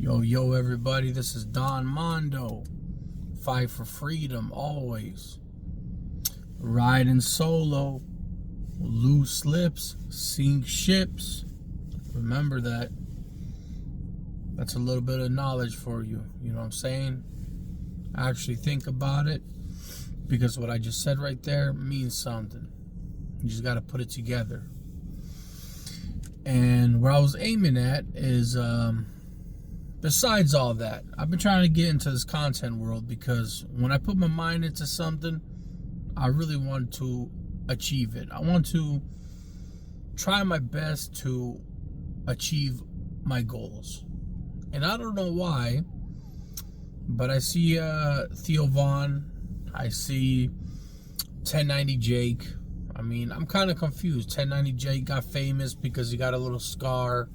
Yo, everybody, this is Don Mondo. Fight for freedom, always. Riding solo. Loose lips, sink ships. Remember that. That's a little bit of knowledge for you. You know what I'm saying? Actually think about it. Because what I just said right there means something. You just got to put it together. And where I was aiming at is... besides all that, I've been trying to get into this content world because when I put my mind into something, I really want to achieve it. I want to try my best to achieve my goals. And I don't know why, but I see Theo Von, I see 1090 Jake. I mean, I'm kind of confused. 1090 Jake got famous because he got a little scar.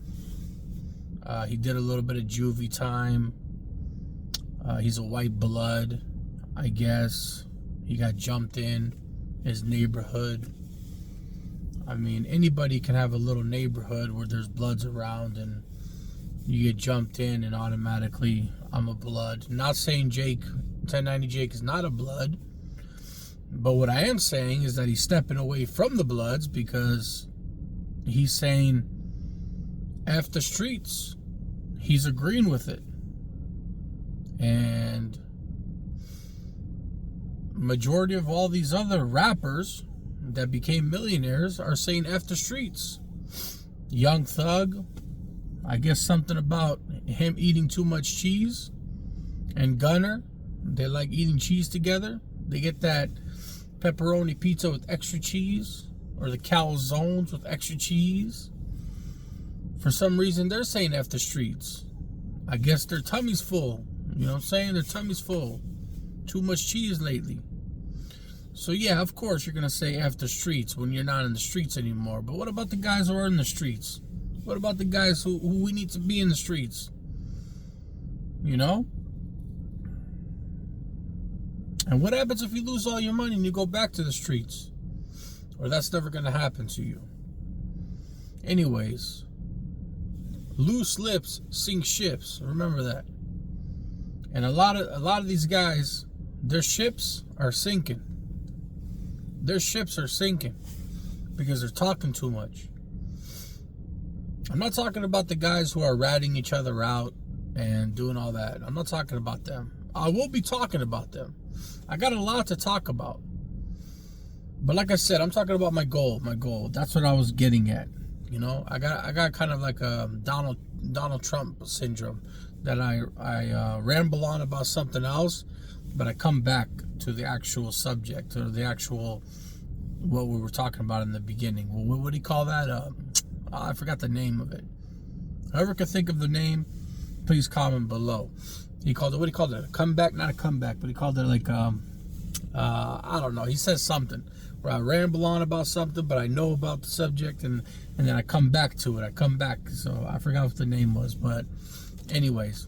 He did a little bit of juvie time. He's a white blood, I guess. He got jumped in his neighborhood. I mean, anybody can have a little neighborhood where there's bloods around and you get jumped in and automatically I'm a blood. Not saying 1090 Jake is not a blood, but what I am saying is that he's stepping away from the bloods because he's saying F the streets. He's agreeing with it. And majority of all these other rappers that became millionaires are saying F the streets. Young Thug, I guess something about him eating too much cheese. And Gunner, they like eating cheese together. They get that pepperoni pizza with extra cheese, or the calzones with extra cheese. For some reason, they're saying F the streets. I guess their tummy's full. You know what I'm saying? Their tummy's full. Too much cheese lately. So yeah, of course you're going to say F the streets when you're not in the streets anymore. But what about the guys who are in the streets? What about the guys who we need to be in the streets? You know? And what happens if you lose all your money and you go back to the streets? Or that's never going to happen to you. Anyways... loose lips sink ships. Remember that. And a lot of these guys, their ships are sinking. Their ships are sinking because they're talking too much. I'm not talking about the guys who are ratting each other out and doing all that. I'm not talking about them. I will be talking about them. I got a lot to talk about. But like I said, I'm talking about my goal. My goal. That's what I was getting at. You know, I got kind of like a Donald Trump syndrome that I ramble on about something else, but I come back to the actual subject or the actual what we were talking about in the beginning. Well, what do you call that? I forgot the name of it. Whoever can think of the name, please comment below. He called it, what do you call it? A comeback? Not a comeback, but he called it like I don't know. He says something where I ramble on about something, but I know about the subject, and then I come back to it. I come back. So I forgot what the name was, but anyways,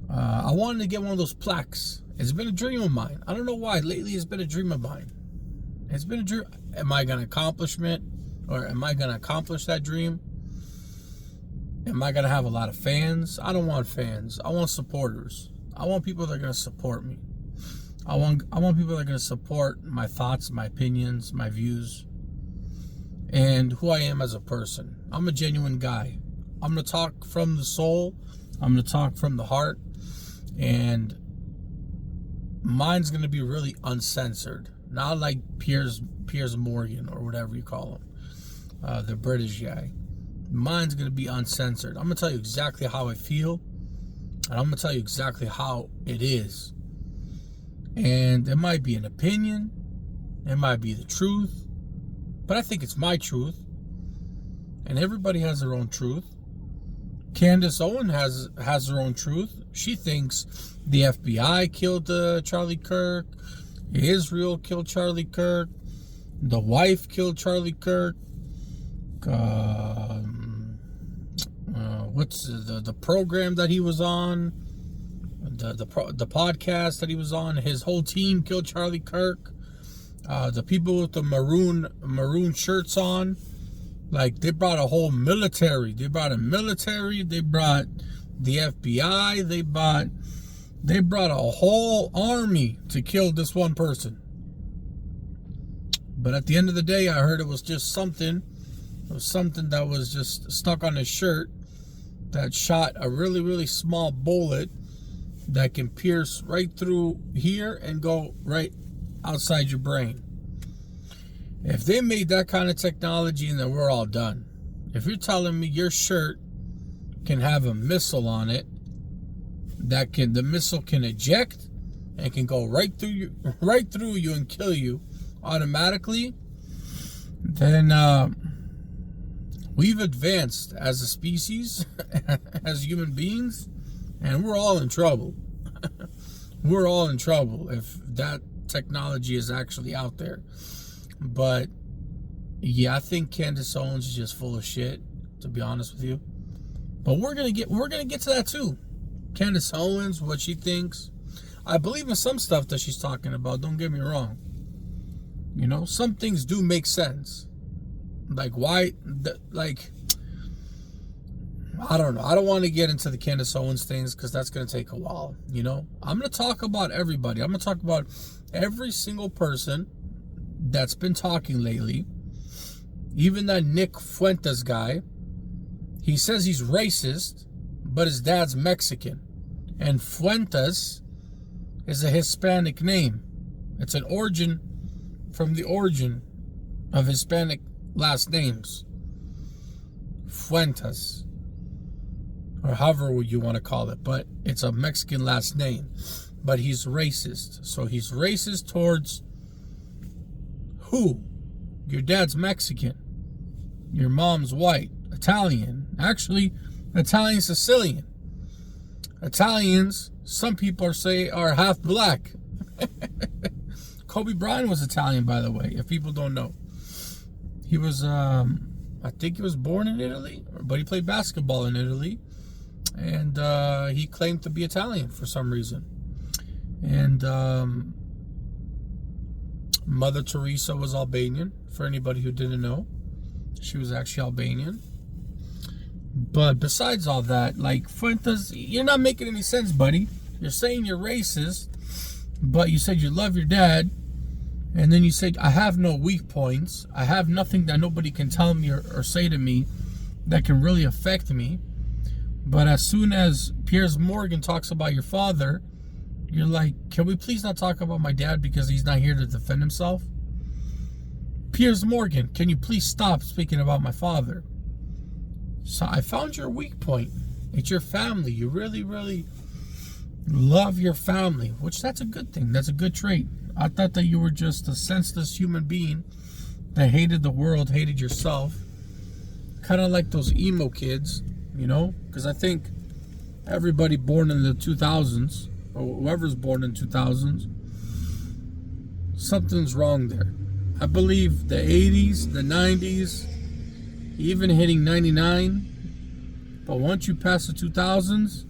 I wanted to get one of those plaques. It's been a dream of mine. I don't know why. Lately, it's been a dream of mine. It's been a dream. Am I gonna accomplish it, or am I gonna accomplish that dream? Am I gonna have a lot of fans? I don't want fans. I want supporters. I want people that are gonna support me. I want people that are going to support my thoughts, my opinions, my views, and who I am as a person. I'm a genuine guy. I'm going to talk from the soul. I'm going to talk from the heart. And mine's going to be really uncensored. Not like Piers Morgan or whatever you call him, the British guy. Mine's going to be uncensored. I'm going to tell you exactly how I feel. And I'm going to tell you exactly how it is. And it might be an opinion, it might be the truth, but I think it's my truth. And everybody has their own truth. Candace Owen has her own truth. She thinks the FBI killed Charlie Kirk, Israel killed Charlie Kirk, the wife killed Charlie Kirk. What's the program that he was on? The podcast that he was on, his whole team killed Charlie Kirk. The people with the maroon shirts on, like they brought a whole military. They brought a military. They brought the FBI. They brought a whole army to kill this one person. But at the end of the day, I heard it was just something. It was something that was just stuck on his shirt that shot a really, really small bullet that can pierce right through here and go right outside your brain. If they made that kind of technology, then we're all done. If you're telling me your shirt can have a missile on it, the missile can eject and can go right through you and kill you automatically, then we've advanced as a species, as human beings, and we're all in trouble. We're all in trouble if that technology is actually out there. But yeah, I think Candace Owens is just full of shit, to be honest with you. But we're gonna get to that too. Candace Owens, what she thinks. I believe in some stuff that she's talking about, don't get me wrong. You know, some things do make sense. Like why, I don't know. I don't want to get into the Candace Owens things because that's going to take a while, you know. I'm going to talk about everybody. I'm going to talk about every single person that's been talking lately. Even that Nick Fuentes guy. He says he's racist, but his dad's Mexican. And Fuentes is a Hispanic name. It's an origin from the origin of Hispanic last names. Fuentes. Or however you want to call it. But it's a Mexican last name. But he's racist. So he's racist towards who? Your dad's Mexican. Your mom's white. Italian. Actually, Italian Sicilian. Italians, some people are half black. Kobe Bryant was Italian, by the way, if people don't know. He was, I think he was born in Italy, but he played basketball in Italy. And he claimed to be Italian for some reason. And Mother Teresa was Albanian, for anybody who didn't know. She was actually Albanian. But besides all that, like, Fuentes, you're not making any sense, buddy. You're saying you're racist, but you said you love your dad. And then you said, I have no weak points. I have nothing that nobody can tell me or say to me that can really affect me. But as soon as Piers Morgan talks about your father, you're like, can we please not talk about my dad because he's not here to defend himself? Piers Morgan, can you please stop speaking about my father? So I found your weak point. It's your family. You really, really love your family, which that's a good thing. That's a good trait. I thought that you were just a senseless human being that hated the world, hated yourself. Kind of like those emo kids, you know? Because I think everybody born in the 2000s, or whoever's born in 2000s, something's wrong there. I believe the 80s, the 90s, even hitting 99. But once you pass the 2000s,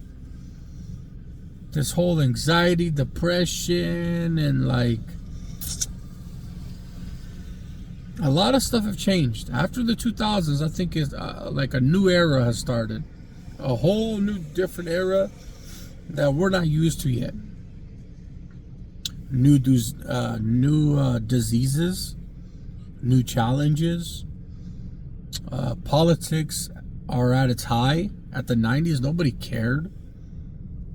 this whole anxiety, depression, and like a lot of stuff have changed. After the 2000s, I think it's like a new era has started. A whole new different era that we're not used to yet. New diseases, new challenges. Politics are at its high. At the 90s, nobody cared.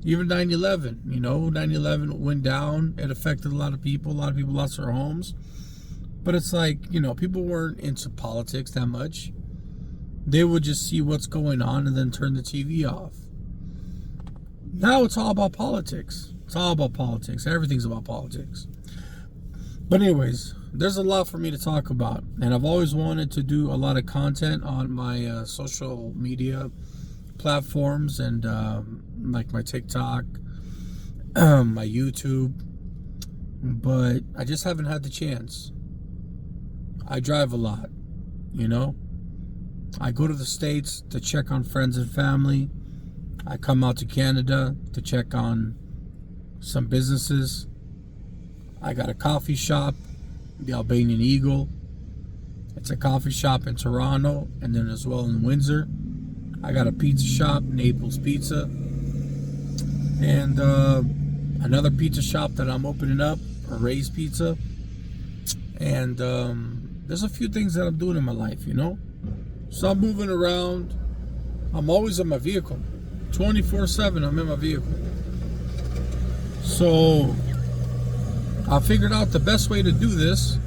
Even 9/11, you know, 9/11 went down. It affected a lot of people. A lot of people lost their homes. But it's like, you know, people weren't into politics that much. They would just see what's going on and then turn the TV off. Now it's all about politics. It's all about politics. Everything's about politics. But anyways, there's a lot for me to talk about. And I've always wanted to do a lot of content on my social media platforms and like my TikTok, my YouTube. But I just haven't had the chance. I drive a lot, you know. I go to the States to check on friends and family. I come out to Canada to check on some businesses. I got a coffee shop, the Albanian Eagle. It's a coffee shop in Toronto and then as well in Windsor. I got a pizza shop, Naples Pizza. and another pizza shop that I'm opening up, Ray's Pizza. And there's a few things that I'm doing in my life, you know. So I'm moving around. I'm always in my vehicle. 24/7 I'm in my vehicle. So I figured out the best way to do this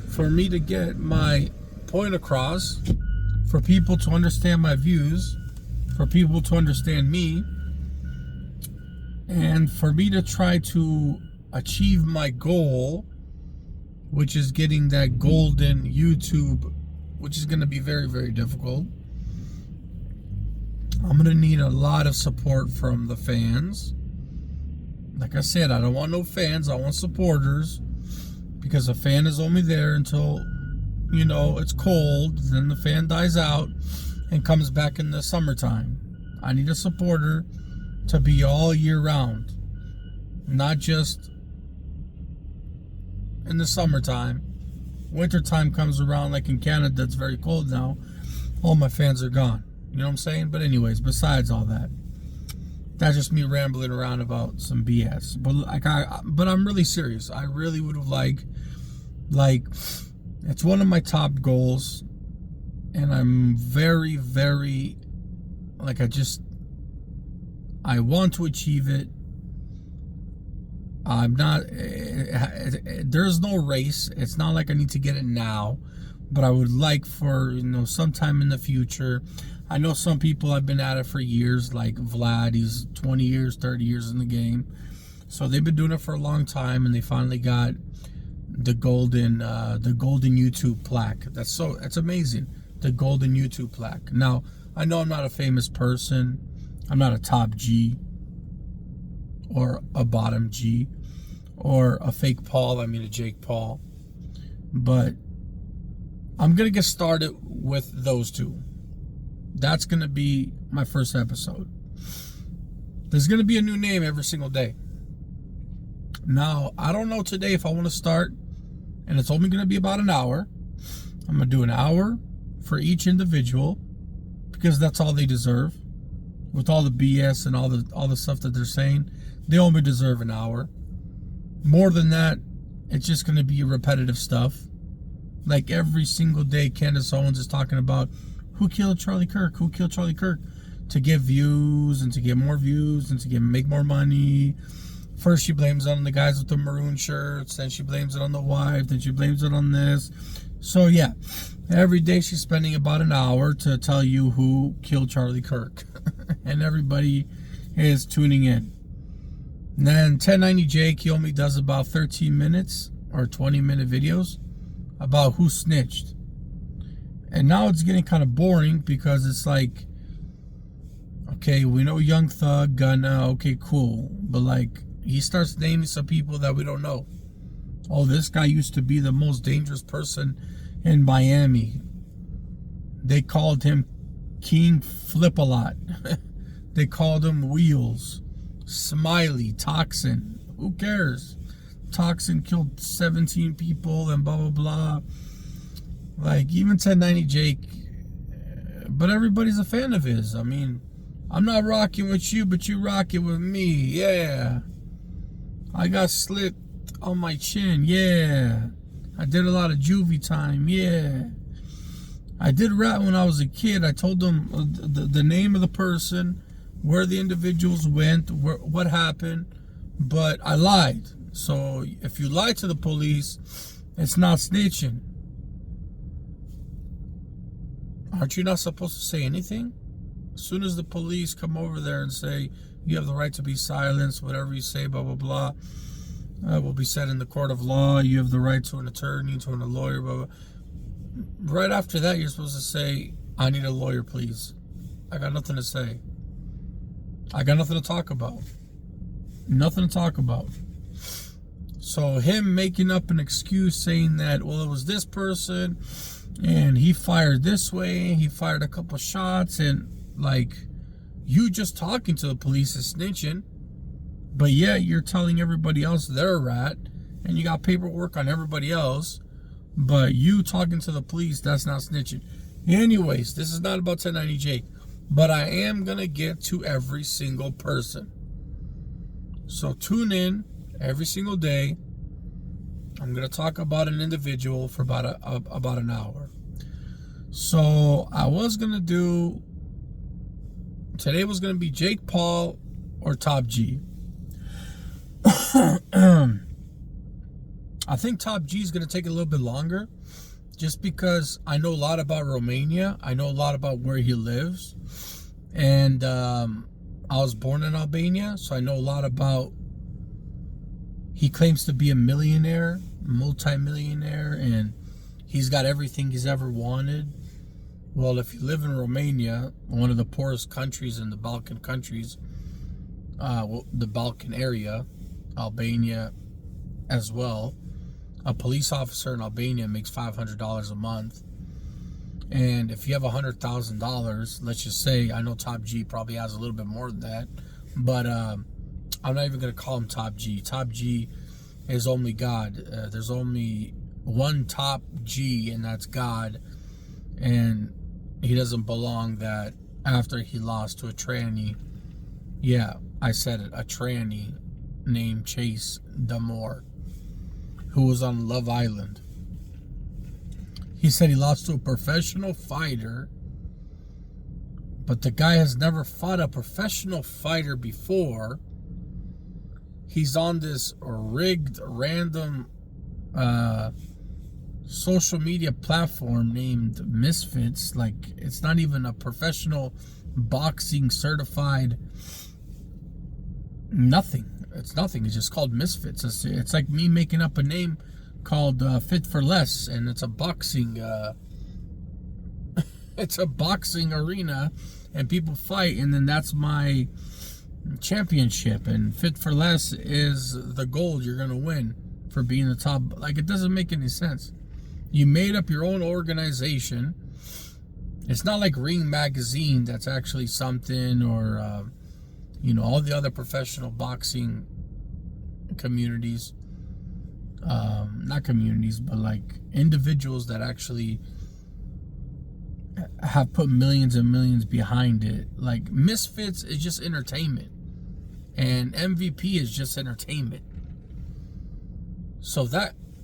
for me to get my point across, for people to understand my views, for people to understand me, and for me to try to achieve my goal, which is getting that golden YouTube, which is going to be very, very difficult. I'm going to need a lot of support from the fans. Like I said, I don't want no fans. I want supporters, because a fan is only there until, you know, it's cold. Then the fan dies out and comes back in the summertime. I need a supporter to be all year round, not just in the summertime. Wintertime comes around, like in Canada, it's very cold now. All my fans are gone. You know what I'm saying? But anyways, besides all that, that's just me rambling around about some BS. But I'm really serious. I really would have like, it's one of my top goals, and I'm very, very, I want to achieve it. I'm not, there's no race. It's not like I need to get it now, but I would like for, you know, sometime in the future. I know some people have been at it for years, like Vlad. He's 20 years, 30 years in the game. So they've been doing it for a long time, and they finally got the golden YouTube plaque. That's amazing. The golden YouTube plaque. Now, I know I'm not a famous person. I'm not a top G or a bottom G or a fake Paul. I mean a Jake Paul. But I'm going to get started with those two. That's going to be my first episode. There's going to be a new name every single day. Now, I don't know today if I want to start, and it's only going to be about an hour. I'm going to do an hour for each individual, because that's all they deserve. With all the BS and all the stuff that they're saying, they only deserve an hour. More than that, it's just going to be repetitive stuff. Like every single day, Candace Owens is talking about who killed Charlie Kirk, who killed Charlie Kirk, to get views and to get more views and to make more money. First she blames it on the guys with the maroon shirts, then she blames it on the wife, then she blames it on this. So yeah, every day she's spending about an hour to tell you who killed Charlie Kirk. And everybody is tuning in. And then 1090 Jake, he only does about 13 minutes or 20-minute videos about who snitched. And now it's getting kind of boring, because it's like, okay, we know Young Thug, Gunna, okay, cool. But like, he starts naming some people that we don't know. Oh, this guy used to be the most dangerous person in Miami. They called him King Flip-A-Lot. They called him Wheels, Smiley, Toxin. Who cares? Toxin killed 17 people and blah, blah, blah. Like, even 1090 Jake, but everybody's a fan of his. I mean, I'm not rocking with you, but you rocking with me. Yeah. I got slit on my chin. Yeah. I did a lot of juvie time. Yeah. I did rap when I was a kid. I told them the name of the person, where the individuals went, what happened, but I lied. So if you lie to the police, it's not snitching. Aren't you not supposed to say anything? As soon as the police come over there and say, you have the right to be silenced, whatever you say, blah, blah, blah, will be said in the court of law. You have the right to an attorney, to a lawyer, blah, blah. Right after that, you're supposed to say, I need a lawyer, please. I got nothing to say. I got nothing to talk about. Nothing to talk about. So him making up an excuse saying that, well, it was this person, and he fired this way, he fired a couple shots, and like, you just talking to the police is snitching, but yet you're telling everybody else they're a rat, and you got paperwork on everybody else, but you talking to the police, that's not snitching. Anyways, this is not about 1090 Jake, but I am gonna get to every single person. So tune in every single day. I'm going to talk about an individual for about an hour. So I was going to do, today was going to be Jake Paul or Top G. I think Top G is going to take a little bit longer, just because I know a lot about Romania. I know a lot about where he lives. And I was born in Albania, so I know a lot about, he claims to be a millionaire, multi-millionaire, and he's got everything he's ever wanted. Well, if you live in Romania, one of the poorest countries in the Balkan countries, the Balkan area, Albania as well, a police officer in Albania makes $500 a month. And if you have $100,000, let's just say, I know Top G probably has a little bit more than that, but I'm not even going to call him Top G. Top G is only God. There's only one Top G, and that's God. And he doesn't belong that after he lost to a tranny. Yeah, I said it, a tranny named Chase Damore, who was on Love Island. He said he lost to a professional fighter, but the guy has never fought a professional fighter before. He's on this rigged, random social media platform named Misfits. Like, it's not even a professional boxing certified nothing. It's nothing. It's just called Misfits. It's like me making up a name called Fit for Less, and it's a boxing it's a boxing arena, and people fight, and then that's my championship. And Fit for Less is the gold you're gonna win for being the top. Like, it doesn't make any sense. You made up your own organization. It's not like Ring Magazine, that's actually something, or all the other professional boxing communities. Not communities, but like individuals that actually have put millions and millions behind it. Like, Misfits is just entertainment, and MVP is just entertainment. So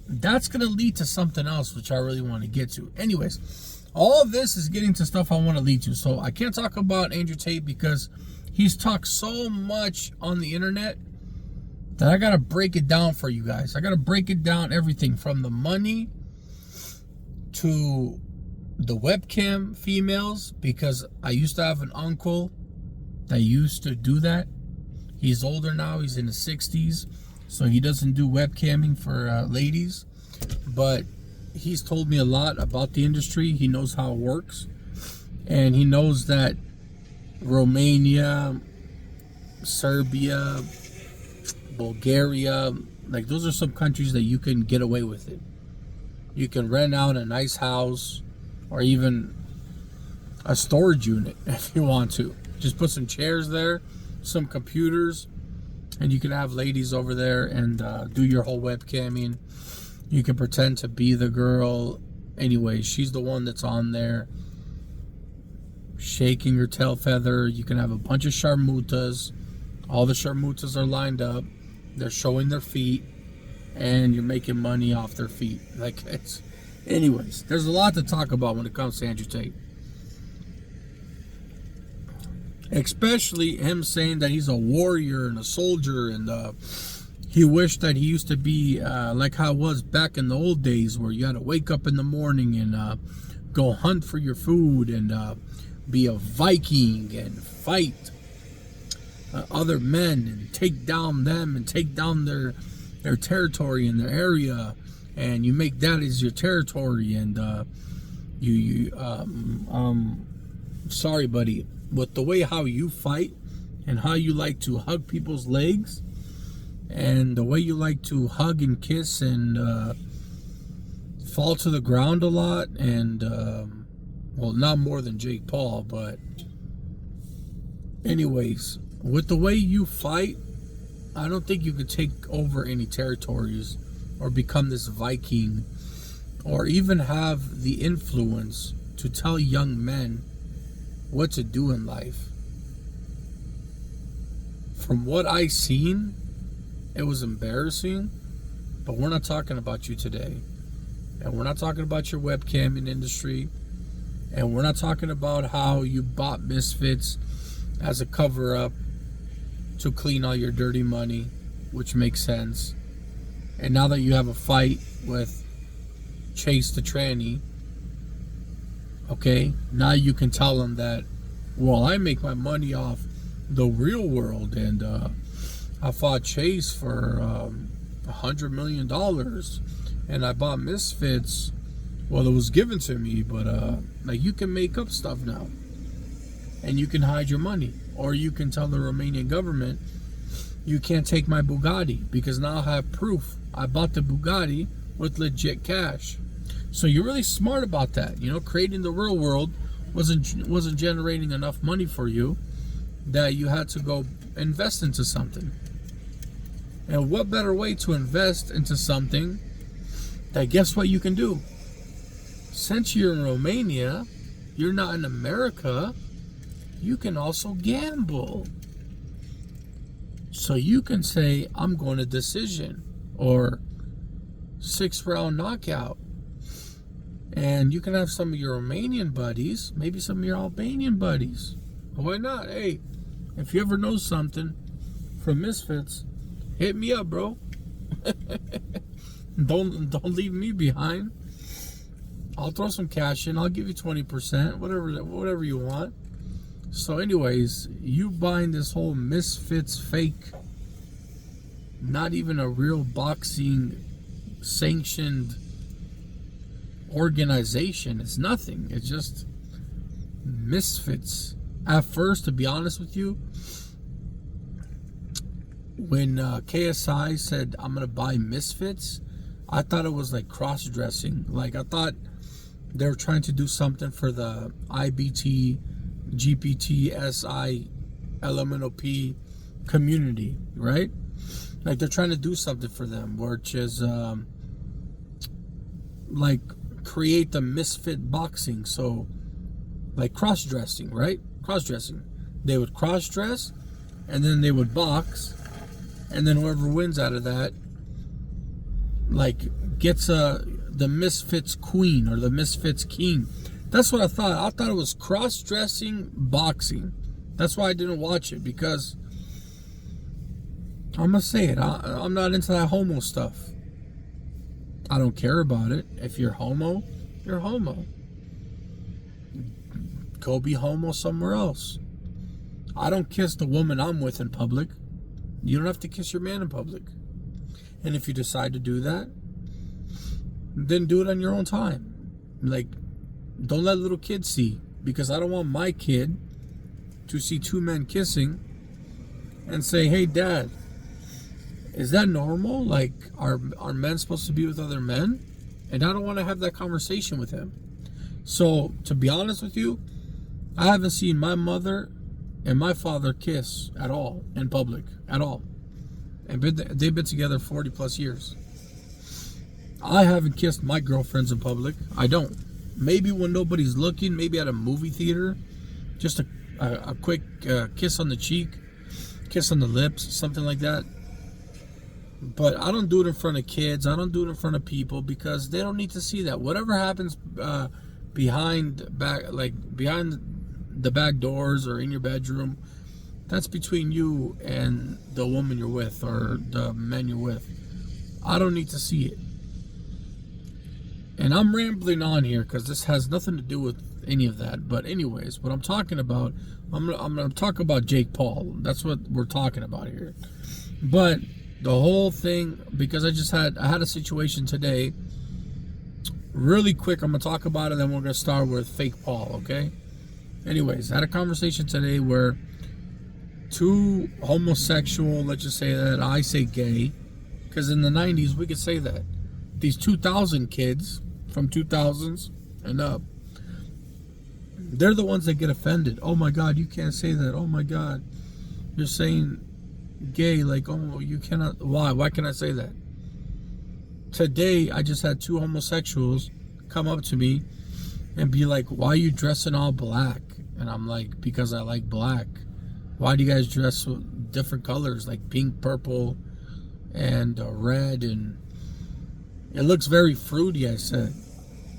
that's gonna lead to something else, which I really want to get to. Anyways, all of this is getting to stuff I want to lead to. So I can't talk about Andrew Tate because he's talked so much on the internet that I gotta break it down for you guys. I gotta break it down, everything from the money to the webcam females, because I used to have an uncle that used to do that. He's older now, he's in his 60s, so he doesn't do webcamming for ladies, but he's told me a lot about the industry. He knows how it works, and he knows that Romania, Serbia, Bulgaria, like, those are some countries that you can get away with it. You can rent out a nice house, or even a storage unit if you want to. Just put some chairs there, some computers, and you can have ladies over there and do your whole webcamming. You can pretend to be the girl. Anyway, she's the one that's on there shaking her tail feather. You can have a bunch of sharmutas. All the sharmutas are lined up. They're showing their feet, and you're making money off their feet. Like, it's... Anyways, there's a lot to talk about when it comes to Andrew Tate. Especially him saying that he's a warrior and a soldier, and he wished that he used to be like how it was back in the old days, where you had to wake up in the morning and go hunt for your food, and be a Viking and fight other men and take down them and take down their territory and their area, and you make that as your territory. And sorry buddy, with the way how you fight and how you like to hug people's legs, and the way you like to hug and kiss and fall to the ground a lot, and well, not more than Jake Paul, but anyways, with the way you fight, I don't think you could take over any territories or become this Viking, or even have the influence to tell young men what to do in life. From what I've seen, It was embarrassing, but we're not talking about you today. And we're not talking about your webcamming industry. And we're not talking about how you bought Misfits as a cover-up to clean all your dirty money, which makes sense. And now that you have a fight with Chase the tranny, okay, now you can tell them that, well, I make my money off the real world, and I fought Chase for $100 million, and I bought Misfits. Well, it was given to me, but like, you can make up stuff now, and you can hide your money, or you can tell the Romanian government, you can't take my Bugatti because now I have proof I bought the Bugatti with legit cash. So you're really smart about that. You know, creating the real world wasn't generating enough money for you, that you had to go invest into something. And what better way to invest into something that, guess what you can do? Since you're in Romania, you're not in America, you can also gamble. So you can say, I'm going to decision or 6-round knockout. And you can have some of your Romanian buddies, maybe some of your Albanian buddies. Why not? Hey, if you ever know something from Misfits, hit me up, bro. Don't leave me behind. I'll throw some cash in. I'll give you 20%, whatever you want. So anyways, you buying this whole Misfits fake, not even a real boxing sanctioned organization. It's nothing. It's just Misfits. At first, to be honest with you, when KSI said, I'm going to buy Misfits, I thought it was like cross-dressing. Like, I thought they were trying to do something for the IBT, GPT, SI, LMNOP community, right? Like, they're trying to do something for them, which is like create the misfit boxing. So like cross-dressing, right? Cross-dressing. They would cross-dress and then they would box, and then whoever wins out of that like gets the Misfits queen or the Misfits king. That's what I thought. I thought it was cross-dressing boxing. That's why I didn't watch it, because I'm gonna say it, I'm not into that homo stuff. I don't care about it. If you're homo, you're homo. Go be homo somewhere else. I don't kiss the woman I'm with in public. You don't have to kiss your man in public. And if you decide to do that, then do it on your own time. Like, don't let little kids see, because I don't want my kid to see two men kissing and say, hey, Dad, is that normal? Like, are men supposed to be with other men? And I don't want to have that conversation with him. So, to be honest with you, I haven't seen my mother and my father kiss at all in public, at all. And they've been together 40 plus years. I haven't kissed my girlfriends in public. I don't. Maybe when nobody's looking, maybe at a movie theater, just a quick kiss on the cheek, kiss on the lips, something like that. But I don't do it in front of kids. I don't do it in front of people, because they don't need to see that. Whatever happens behind the back doors or in your bedroom, that's between you and the woman you're with or the man you're with. I don't need to see it. And I'm rambling on here because this has nothing to do with any of that. But anyways, what I'm talking about, I'm gonna talk about Jake Paul. That's what we're talking about here. But the whole thing, because I had a situation today. Really quick, I'm gonna talk about it, then we're gonna start with fake Paul, okay? Anyways, I had a conversation today where two homosexual, let's just say that, I say gay, because in the 90s we could say that. These 2000 kids from 2000s and up, they're the ones that get offended. Oh my God, you can't say that. Oh my God, you're saying gay, like, oh, you cannot. Why can I say that? Today I just had two homosexuals come up to me and be like, why are you dressing all black? And I'm like, because I like black. Why do you guys dress with different colors, like pink, purple, and red, and it looks very fruity. I said,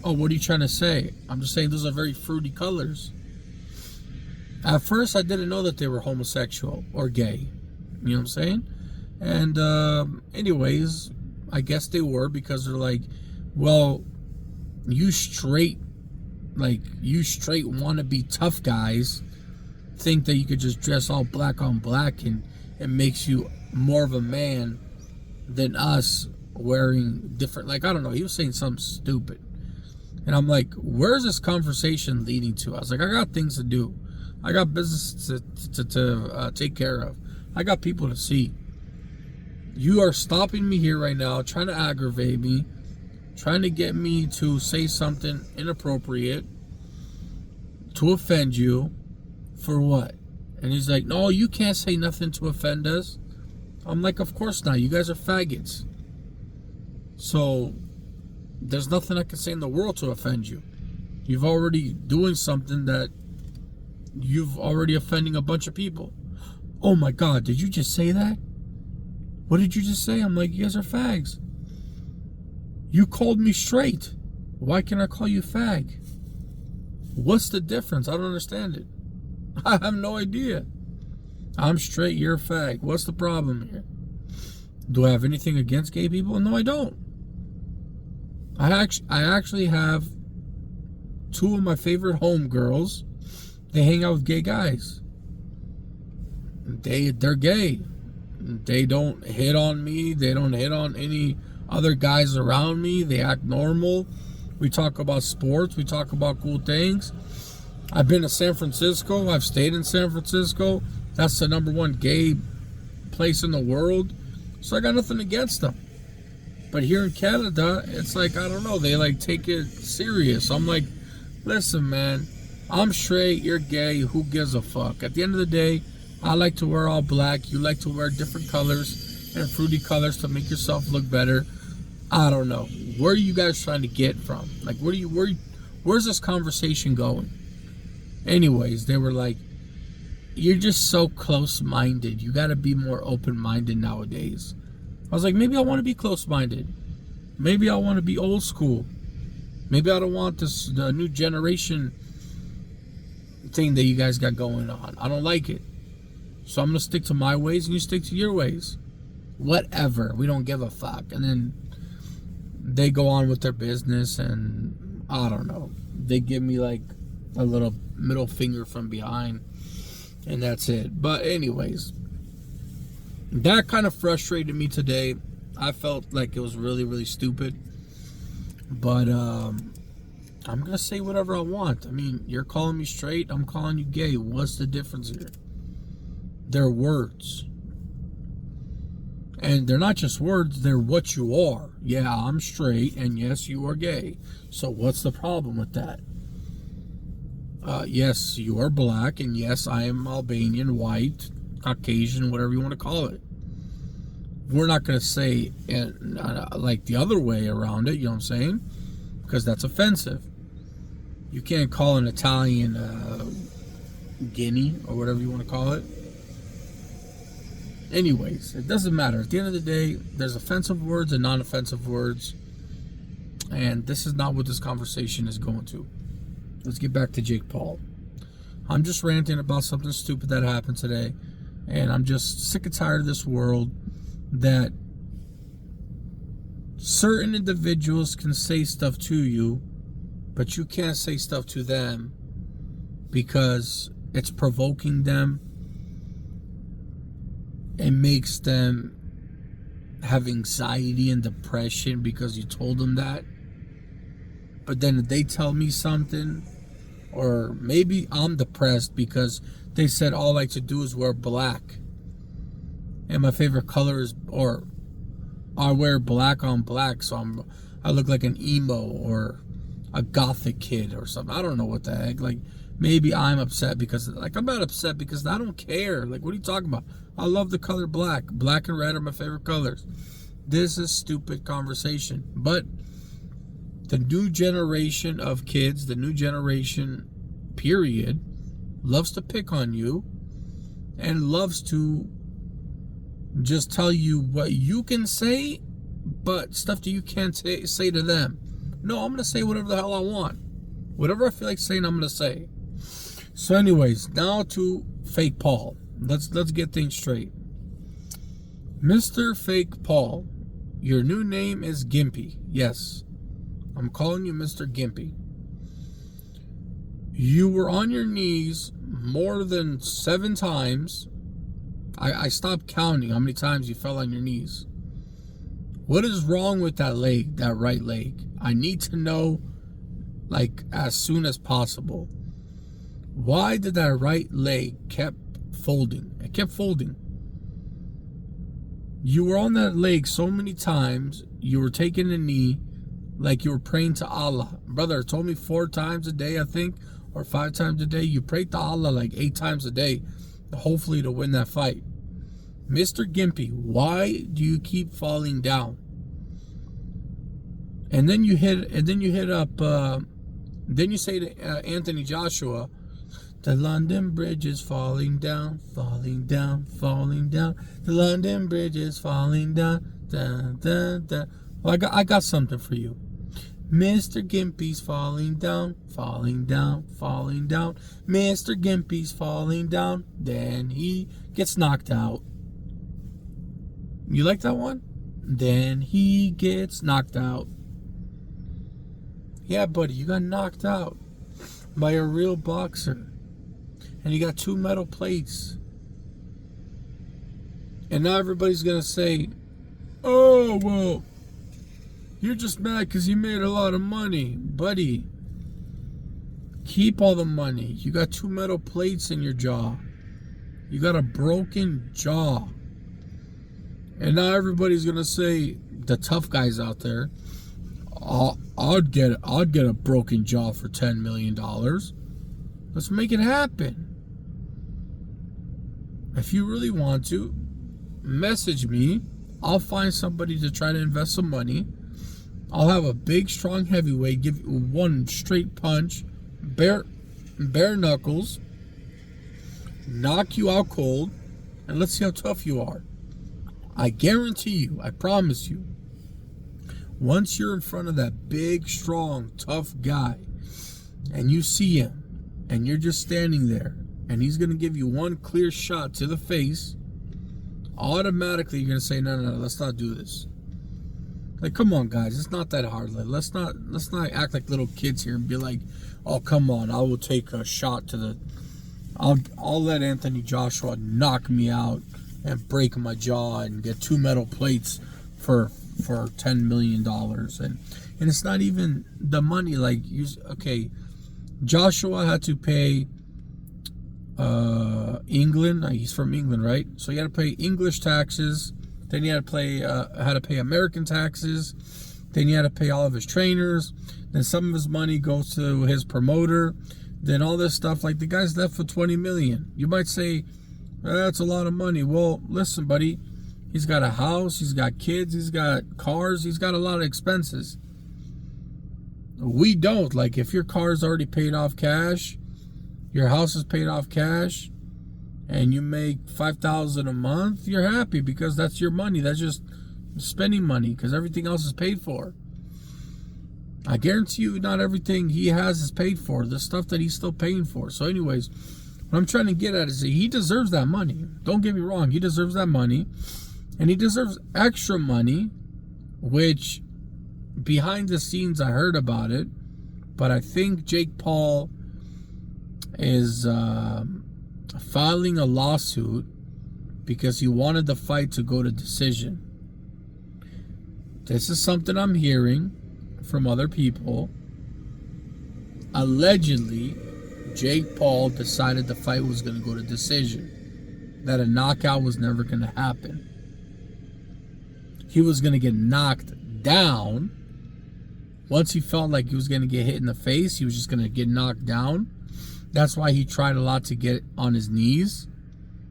oh, what are you trying to say? I'm just saying those are very fruity colors. At first, I didn't know that they were homosexual or gay. You know what I'm saying? And anyways, I guess they were, because they're like, well, you straight wannabe tough guys think that you could just dress all black on black and it makes you more of a man than us wearing different, like, I don't know, he was saying something stupid. And I'm like, where's this conversation leading to? I was like, I got things to do. I got business to take care of. I got people to see. You are stopping me here right now, trying to aggravate me, trying to get me to say something inappropriate, to offend you, for what? And he's like, no, you can't say nothing to offend us. I'm like, of course not. You guys are faggots. So there's nothing I can say in the world to offend you. You've already doing something that you've already offending a bunch of people. Oh my God, did you just say that? What did you just say? I'm like, you guys are fags. You called me straight. Why can't I call you fag? What's the difference? I don't understand it. I have no idea. I'm straight, you're a fag. What's the problem here? Do I have anything against gay people? No, I don't. I actually have two of my favorite homegirls. They hang out with gay guys. They're gay. They don't hit on me. They don't hit on any other guys around me. They act normal. We talk about sports. We talk about cool things. I've been to San Francisco. I've stayed in San Francisco. That's the #1 gay place in the world. So I got nothing against them. But here in Canada, it's like, I don't know, they like take it serious. I'm like, listen, man, I'm straight, you're gay, who gives a fuck? At the end of the day, I like to wear all black. You like to wear different colors and fruity colors to make yourself look better. I don't know. Where are you guys trying to get from? Like, where's this conversation going? Anyways, they were like, you're just so close-minded. You got to be more open-minded nowadays. I was like, maybe I want to be close-minded. Maybe I want to be old school. Maybe I don't want the new generation thing that you guys got going on. I don't like it. So I'm going to stick to my ways and you stick to your ways. Whatever. We don't give a fuck. And then they go on with their business and I don't know. They give me like a little middle finger from behind and that's it. But anyways, that kind of frustrated me today. I felt like it was really, really stupid. But I'm going to say whatever I want. I mean, you're calling me straight. I'm calling you gay. What's the difference here? They're words. And they're not just words. They're what you are. Yeah, I'm straight. And yes, you are gay. So what's the problem with that? Yes, you are black. And yes, I am Albanian, white, Caucasian, whatever you want to call it. We're not going to say like the other way around it, you know what I'm saying? Because that's offensive. You can't call an Italian Guinea or whatever you want to call it. Anyways, it doesn't matter. At the end of the day, there's offensive words and non-offensive words. And this is not what this conversation is going to. Let's get back to Jake Paul. I'm just ranting about something stupid that happened today. And I'm just sick and tired of this world that certain individuals can say stuff to you, but you can't say stuff to them because it's provoking them. It makes them have anxiety and depression because you told them that. But then if they tell me something, or maybe I'm depressed because they said all I like to do is wear black. And my favorite color is, or I wear black on black, so I look like an emo or a gothic kid or something. I don't know what the heck. Like, maybe I'm upset because, like, I'm not upset because I don't care. Like, what are you talking about? I love the color black. Black and red are my favorite colors. This is stupid conversation. But the new generation of kids, the new generation, period, loves to pick on you and loves to just tell you what you can say, but stuff that you can't say to them. No, I'm going to say whatever the hell I want. Whatever I feel like saying, I'm going to say. So anyways, now to Fake Paul. Let's get things straight. Mr. Fake Paul, your new name is Gimpy. Yes, I'm calling you Mr. Gimpy. You were on your knees more than 7 times. I stopped counting how many times you fell on your knees. What is wrong with that leg, that right leg? I need to know, like, as soon as possible. Why did that right leg kept folding? It kept folding. You were on that leg so many times, you were taking a knee like you were praying to Allah. Brother told me 4 times a day, I think, or 5 times a day. You prayed to Allah like 8 times a day, hopefully to win that fight. Mr. Gimpy, why do you keep falling down? And then you hit up, then you say to Anthony Joshua, the London Bridge is falling down, falling down, falling down. The London Bridge is falling down, dun, dun, dun. Well, I got something for you. Mr. Gimpy's falling down, falling down, falling down. Mr. Gimpy's falling down, then he gets knocked out. You like that one? Then he gets knocked out. Yeah, buddy, you got knocked out by a real boxer. And you got 2 metal plates. And now everybody's going to say, oh, well, you're just mad because you made a lot of money. Buddy, keep all the money. You got 2 metal plates in your jaw. You got a broken jaw. And now everybody's going to say, the tough guys out there, I'd get a broken jaw for $10 million. Let's make it happen. If you really want to, message me. I'll find somebody to try to invest some money. I'll have a big, strong heavyweight give you 1 straight punch, bare knuckles, knock you out cold, and let's see how tough you are. I guarantee you, I promise you, once you're in front of that big, strong, tough guy, and you see him, and you're just standing there, and he's going to give you 1 clear shot to the face, automatically you're going to say, no, let's not do this. Like, come on, guys, it's not that hard. Like, let's not act like little kids here and be like, oh, come on, I will take a shot to the... I'll let Anthony Joshua knock me out and break my jaw and get 2 metal plates for $10 million. And it's not even the money. Like, okay, Joshua had to pay England. He's from England, right? So he had to pay English taxes. Then he had to pay American taxes. Then he had to pay all of his trainers. Then some of his money goes to his promoter. Then all this stuff. Like, the guy's left for $20 million. You might say, that's a lot of money. Well, listen, buddy. He's got a house. He's got kids. He's got cars. He's got a lot of expenses. We don't. Like, if your car's already paid off cash, your house is paid off cash, and you make $5,000 a month, you're happy because that's your money. That's just spending money because everything else is paid for. I guarantee you not everything he has is paid for. The stuff that he's still paying for. So anyways, what I'm trying to get at is that he deserves that money. Don't get me wrong. He deserves that money. And he deserves extra money, which behind the scenes I heard about it. But I think Jake Paul is filing a lawsuit because he wanted the fight to go to decision. This is something I'm hearing from other people. Allegedly, Jake Paul decided the fight was going to go to decision, that a knockout was never going to happen. He was going to get knocked down. Once he felt like he was going to get hit in the face, he was just going to get knocked down. That's why he tried a lot to get on his knees.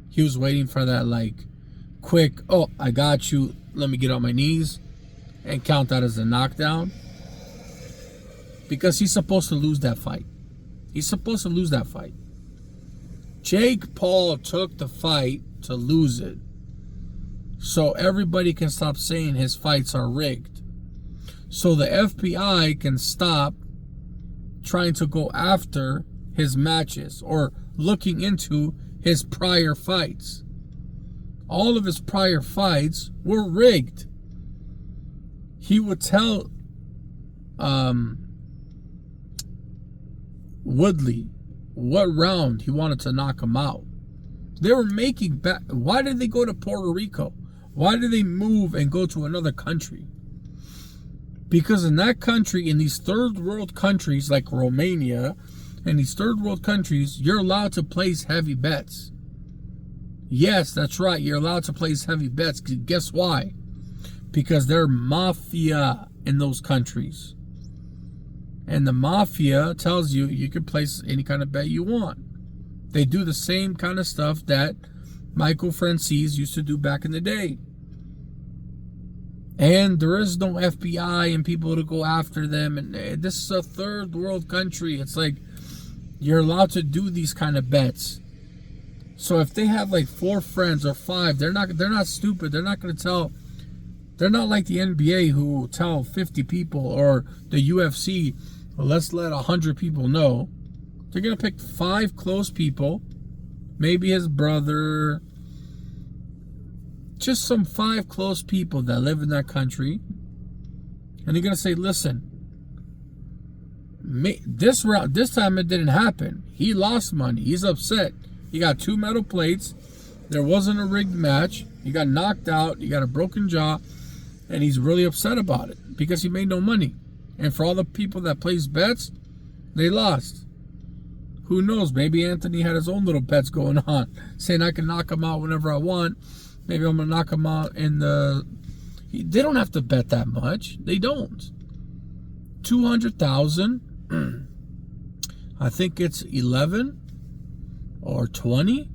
He was waiting for that, like, quick, oh, I got you, let me get on my knees, and count that as a knockdown. Because he's supposed to lose that fight. He's supposed to lose that fight. Jake Paul took the fight to lose it. So everybody can stop saying his fights are rigged. So the FBI can stop trying to go after his matches or looking into his prior fights. All of his prior fights were rigged. He would tell Woodley what round he wanted to knock him out. They were making back. Why did they go to Puerto Rico? Why did they move and go to another country? Because in that country, in these third world countries like Romania, and these third world countries, you're allowed to place heavy bets. Yes, that's right. You're allowed to place heavy bets. Guess why? Because they're mafia in those countries. And the mafia tells you you can place any kind of bet you want. They do the same kind of stuff that Michael Franzese used to do back in the day. And there is no FBI and people to go after them. And this is a third world country. It's like you're allowed to do these kind of bets. So if they have like 4 friends or 5, they're not stupid. They're not going to tell. They're not like the NBA who tell 50 people, or the UFC, well, let's let 100 people know. They're going to pick 5 close people, maybe his brother, just some 5 close people that live in that country. And they're going to say, listen, this time it didn't happen. He lost money. He's upset. He got 2 metal plates. There wasn't a rigged match. He got knocked out. He got a broken jaw. And he's really upset about it because he made no money. And for all the people that place bets, they lost. Who knows? Maybe Anthony had his own little bets going on, saying I can knock him out whenever I want. Maybe I'm going to knock him out in the... They don't have to bet that much. They don't. 200,000. I think it's 11 or 20.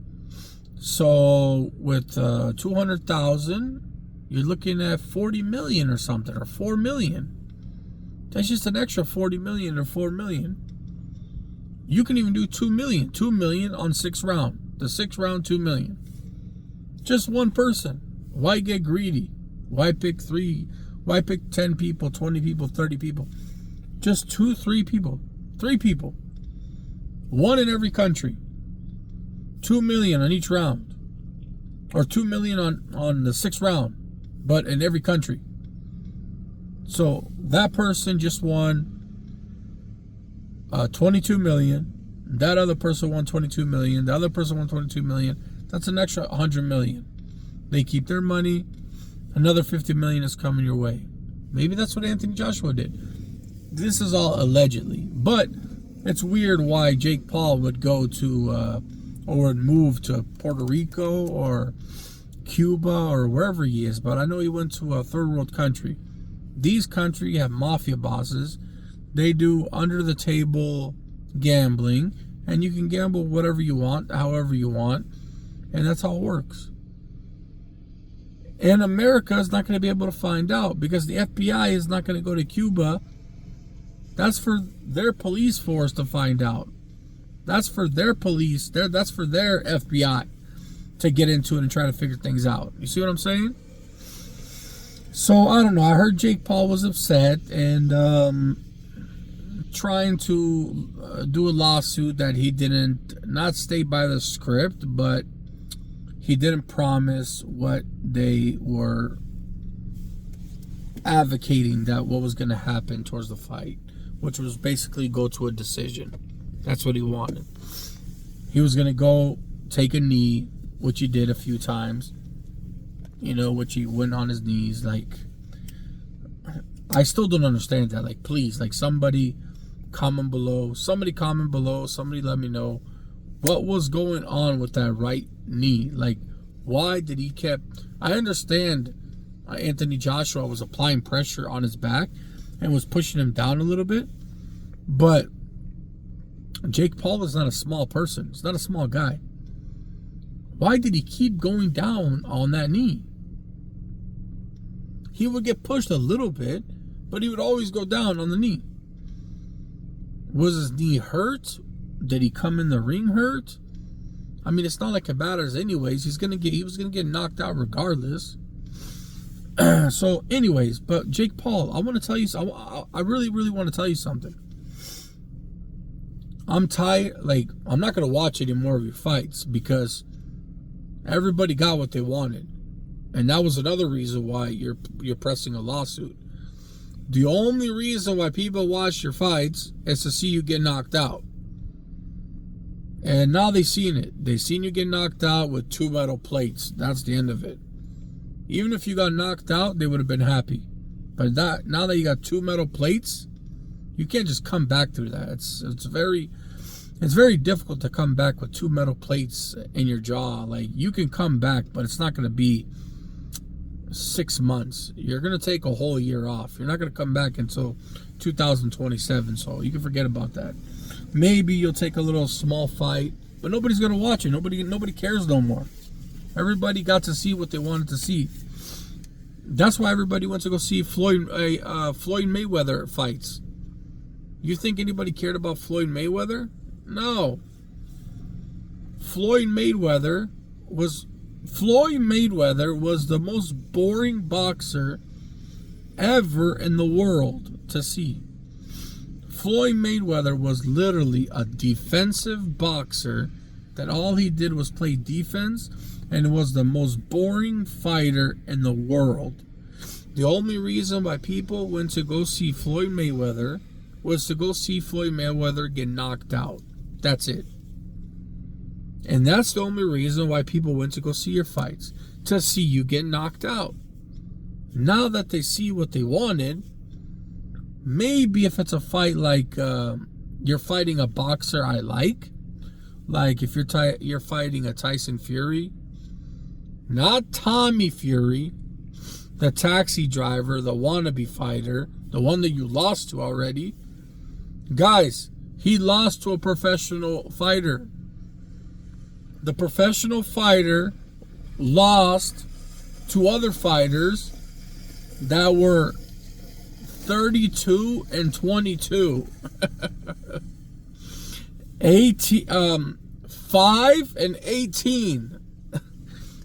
So with 200,000... you're looking at 40 million or something, or 4 million. That's just an extra 40 million or 4 million. You can even do 2 million. 2 million on 6 round. The 6th round, 2 million. Just one person. Why get greedy? Why pick 3? Why pick 10 people, 20 people, 30 people? Just 2, 3 people. 3 people. 1 in every country. 2 million on each round. Or 2 million on the 6th round. But in every country. So that person just won 22 million. That other person won 22 million. The other person won 22 million. That's an extra 100 million. They keep their money. Another 50 million is coming your way. Maybe that's what Anthony Joshua did. This is all allegedly. But it's weird why Jake Paul would go to or would move to Puerto Rico or Cuba or wherever he is, but I know he went to a third world country. These countries have mafia bosses. They do under the table gambling, and you can gamble whatever you want, however you want, and that's how it works. And America is not going to be able to find out because the FBI is not going to go to Cuba. That's for their police force to find out. That's for their police. That's for their FBI to get into it and try to figure things out. You see what I'm saying? So, I don't know. I heard Jake Paul was upset and trying to do a lawsuit that he didn't, not stay by the script, but he didn't promise what they were advocating, that what was going to happen towards the fight, which was basically go to a decision. That's what he wanted. He was going to go take a knee, which he did a few times, which he went on his knees. Like, I still don't understand that. Like, please, like, somebody comment below, somebody let me know what was going on with that right knee. Like, why did he I understand Anthony Joshua was applying pressure on his back and was pushing him down a little bit, but Jake Paul is not a small person. He's not a small guy. Why did he keep going down on that knee? He would get pushed a little bit, but he would always go down on the knee. Was his knee hurt? Did he come in the ring hurt? I mean, it's not like it matters anyways. He was gonna get knocked out regardless. So, anyways, but Jake Paul, I want to tell you, I really, really want to tell you something. I'm tired. Like, I'm not going to watch any more of your fights because everybody got what they wanted. And that was another reason why you're pressing a lawsuit. The only reason why people watch your fights is to see you get knocked out. And now they've seen it. They've seen you get knocked out with 2 metal plates. That's the end of it. Even if you got knocked out, they would have been happy. But now that you got 2 metal plates, you can't just come back through that. It's very difficult to come back with 2 metal plates in your jaw. Like, you can come back, but it's not going to be 6 months. You're going to take a whole year off. You're not going to come back until 2027, so you can forget about that. Maybe you'll take a little small fight, but nobody's going to watch it. Nobody cares no more. Everybody got to see what they wanted to see. That's why everybody went to go see Floyd Mayweather fights. You think anybody cared about Floyd Mayweather? No. Floyd Mayweather was the most boring boxer ever in the world to see. Floyd Mayweather was literally a defensive boxer that all he did was play defense, and was the most boring fighter in the world. The only reason why people went to go see Floyd Mayweather was to go see Floyd Mayweather get knocked out. That's it. And that's the only reason why people went to go see your fights, to see you get knocked out. Now that they see what they wanted, maybe if it's a fight like you're fighting a boxer I like if you're fighting a Tyson Fury, not Tommy Fury, the taxi driver, the wannabe fighter, the one that you lost to already. Guys, he lost to a professional fighter. The professional fighter lost to other fighters that were 32 and 22. 5 and 18.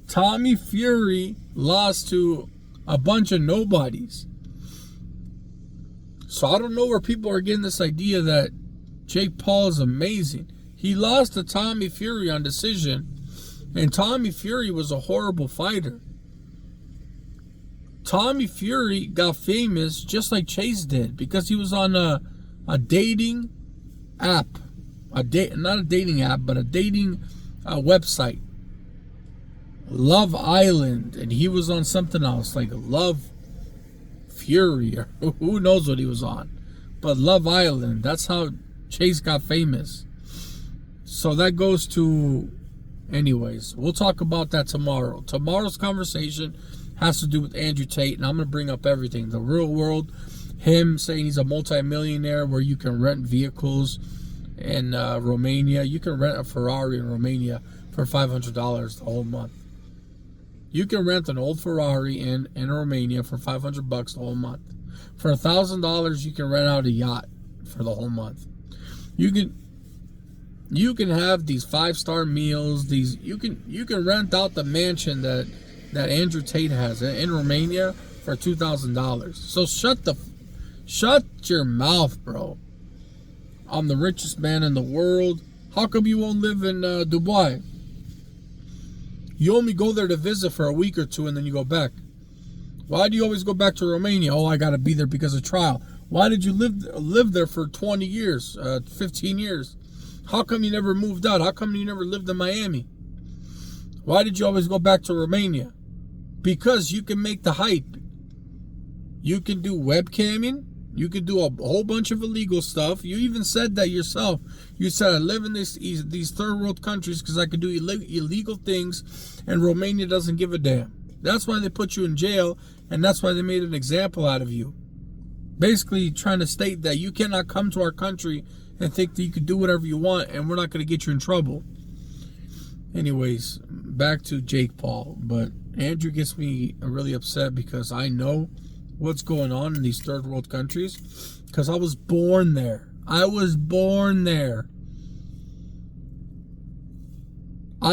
Tommy Fury lost to a bunch of nobodies. So I don't know where people are getting this idea that Jake Paul is amazing. He lost to Tommy Fury on decision, and Tommy Fury was a horrible fighter. Tommy Fury got famous just like Chase did because he was on a dating app. Not a dating app, but a dating website. Love Island, and he was on something else like Love Fury, or who knows what he was on. But Love Island, that's how Chase got famous. So that goes to, anyways, we'll talk about that tomorrow. Tomorrow's conversation has to do with Andrew Tate, and I'm going to bring up everything. The real world, him saying he's a multi-millionaire where you can rent vehicles in Romania. You can rent a Ferrari in Romania for $500 the whole month. You can rent an old Ferrari in Romania for $500 the whole month. For $1,000, you can rent out a yacht for the whole month. You can have these 5-star meals. You can rent out the mansion that Andrew Tate has in Romania for $2,000. So shut your mouth, bro. I'm the richest man in the world. How come you won't live in Dubai? You only go there to visit for a week or two and then you go back. Why do you always go back to Romania? Oh, I got to be there because of trial. Why did you live there for 20 years, 15 years? How come you never moved out? How come you never lived in Miami? Why did you always go back to Romania? Because you can make the hype. You can do webcamming. You can do a whole bunch of illegal stuff. You even said that yourself. You said, I live in these third world countries because I can do illegal things, and Romania doesn't give a damn. That's why they put you in jail, and that's why they made an example out of you. Basically trying to state that you cannot come to our country and think that you can do whatever you want, and we're not going to get you in trouble. Anyways, back to Jake Paul. But Andrew gets me really upset because I know what's going on in these third world countries because I was born there. I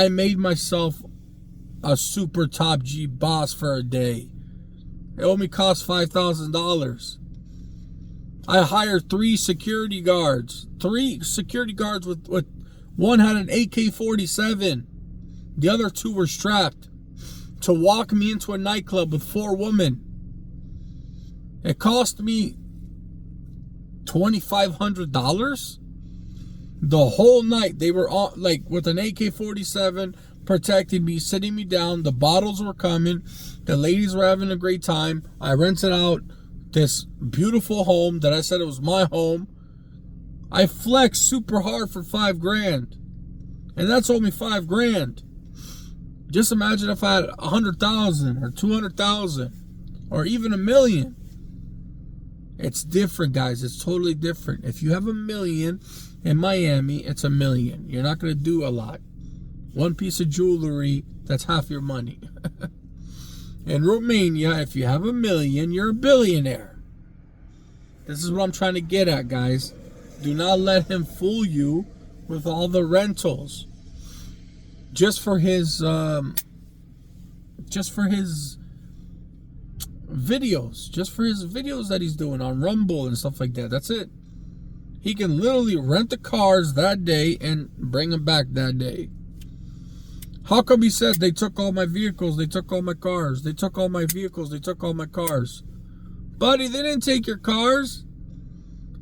made myself a super top G boss for a day. It only cost $5,000. I hired 3 security guards. 3 security guards with one had an AK-47. The other 2 were strapped to walk me into a nightclub with 4 women. It cost me $2,500. The whole night they were on, like, with an AK-47 protecting me, sitting me down. The bottles were coming. The ladies were having a great time. I rented out this beautiful home that I said it was my home. I flexed super hard for $5,000, and that's only $5,000. Just imagine if I had 100,000 or 200,000 or even $1 million. It's different, guys. It's totally different. If you have $1 million in Miami, it's $1 million. You're not going to do a lot. One piece of jewelry, that's half your money. In Romania, if you have $1 million, you're a billionaire. This is what I'm trying to get at, guys. Do not let him fool you with all the rentals. Just for his videos. Just for his videos that he's doing on Rumble and stuff like that. That's it. He can literally rent the cars that day and bring them back that day. How come he said they took all my vehicles, they took all my cars, they took all my vehicles, they took all my cars? Buddy, they didn't take your cars.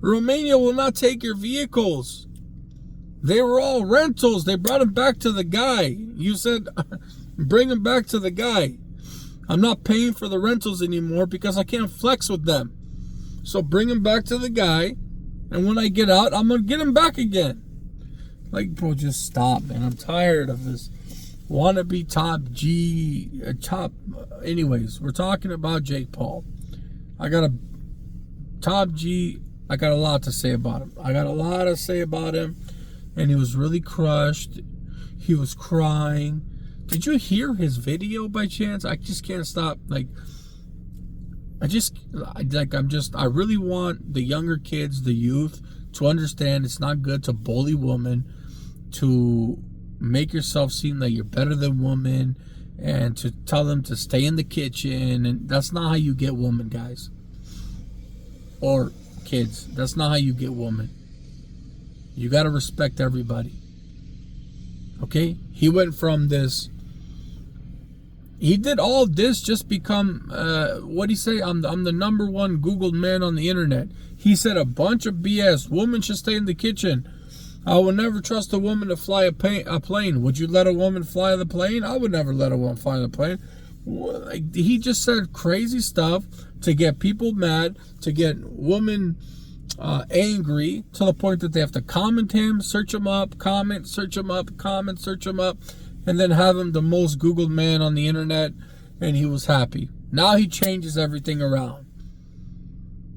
Romania will not take your vehicles. They were all rentals. They brought them back to the guy. You said, bring them back to the guy. I'm not paying for the rentals anymore because I can't flex with them. So bring them back to the guy. And when I get out, I'm going to get them back again. Like, bro, just stop, man. I'm tired of this wannabe anyways, we're talking about Jake Paul. I got a lot to say about him. And he was really crushed. He was crying. Did you hear his video by chance? I just can't stop. I really want the younger kids, the youth, to understand it's not good to bully women, to make yourself seem like you're better than women, and to tell them to stay in the kitchen. And that's not how you get women, guys. Or kids. That's not how you get women. You got to respect everybody. Okay? He went from this. He did all this just become, what'd he say? I'm the #1 Googled man on the internet. He said a bunch of BS. Women should stay in the kitchen. I will never trust a woman to fly a plane. Would you let a woman fly the plane? I would never let a woman fly the plane. He just said crazy stuff to get people mad, to get women angry, to the point that they have to comment him, search him up, comment, search him up, comment, search him up, and then have him the most Googled man on the internet, and he was happy. Now he changes everything around.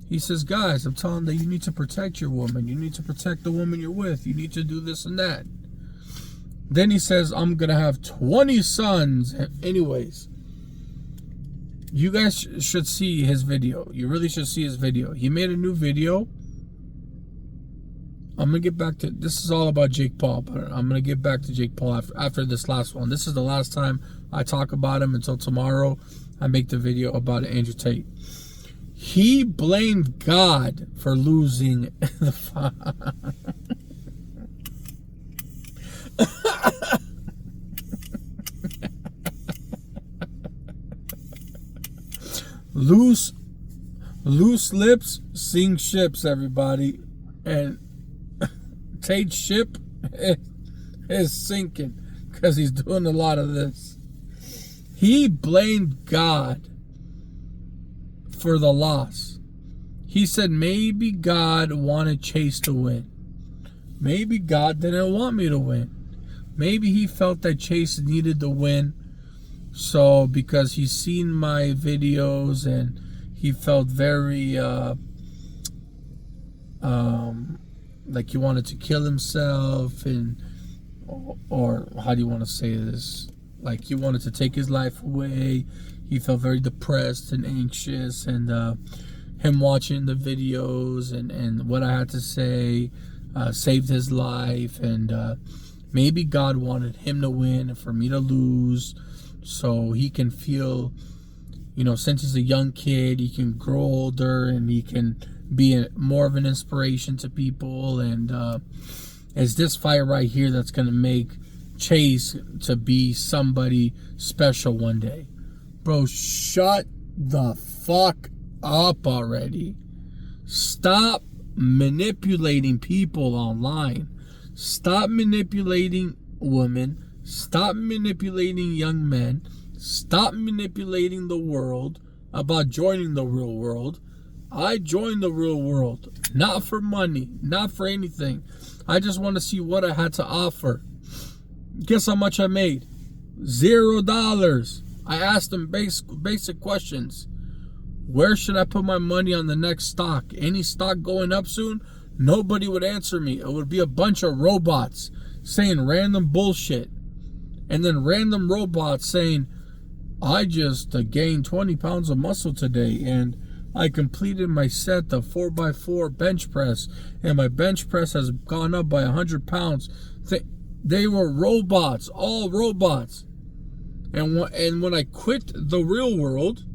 He says, guys, I'm telling you, you need to protect your woman. You need to protect the woman you're with. You need to do this and that. Then he says, I'm going to have 20 sons. Anyways, you guys should see his video. You really should see his video. He made a new video. I'm going to get back to, this is all about Jake Paul, but I'm going to get back to Jake Paul after this last one. This is the last time I talk about him until tomorrow I make the video about Andrew Tate. He blamed God for losing the fight. Loose lips sink ships, everybody. And Tate's ship is sinking because he's doing a lot of this. He blamed God for the loss. He said maybe God wanted Chase to win. Maybe God didn't want me to win. Maybe he felt that Chase needed to win. So because he's seen my videos and he felt very like he wanted to kill himself, and or how do you want to say this? Like he wanted to take his life away. He felt very depressed and anxious, and him watching the videos and what I had to say saved his life, and maybe God wanted him to win and for me to lose, so he can feel since he's a young kid, he can grow older and he can be more of an inspiration to people. And it's this fight right here that's going to make Chase to be somebody special one day. Bro, shut the fuck up already. Stop manipulating people online. Stop manipulating women. Stop manipulating young men. Stop manipulating the world about joining the real world. I joined the real world, not for money, not for anything. I just want to see what I had to offer. Guess how much I made? $0. I asked them basic questions. Where should I put my money on the next stock? Any stock going up soon? Nobody would answer me. It would be a bunch of robots saying random bullshit. And then random robots saying, I just gained 20 pounds of muscle today and I completed my set of 4x4 bench press and my bench press has gone up by 100 pounds. They were robots, all robots. And when I quit the real world,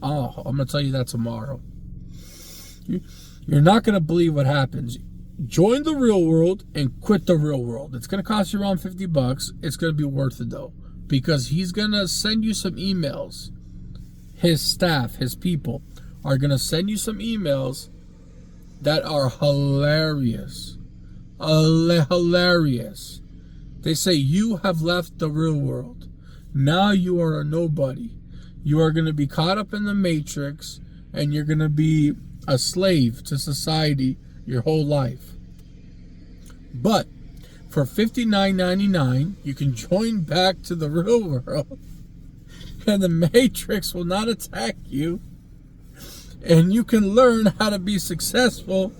I'm going to tell you that tomorrow. You're not going to believe what happens. Join the real world and quit the real world. It's going to cost you around $50. It's going to be worth it though, because he's going to send you some emails. His staff, his people are going to send you some emails that are hilarious. Hilarious. They say you have left the real world. Now you are a nobody. You are going to be caught up in the matrix and you're going to be a slave to society your whole life. But for $59.99, you can join back to the real world and the matrix will not attack you. And you can learn how to be successful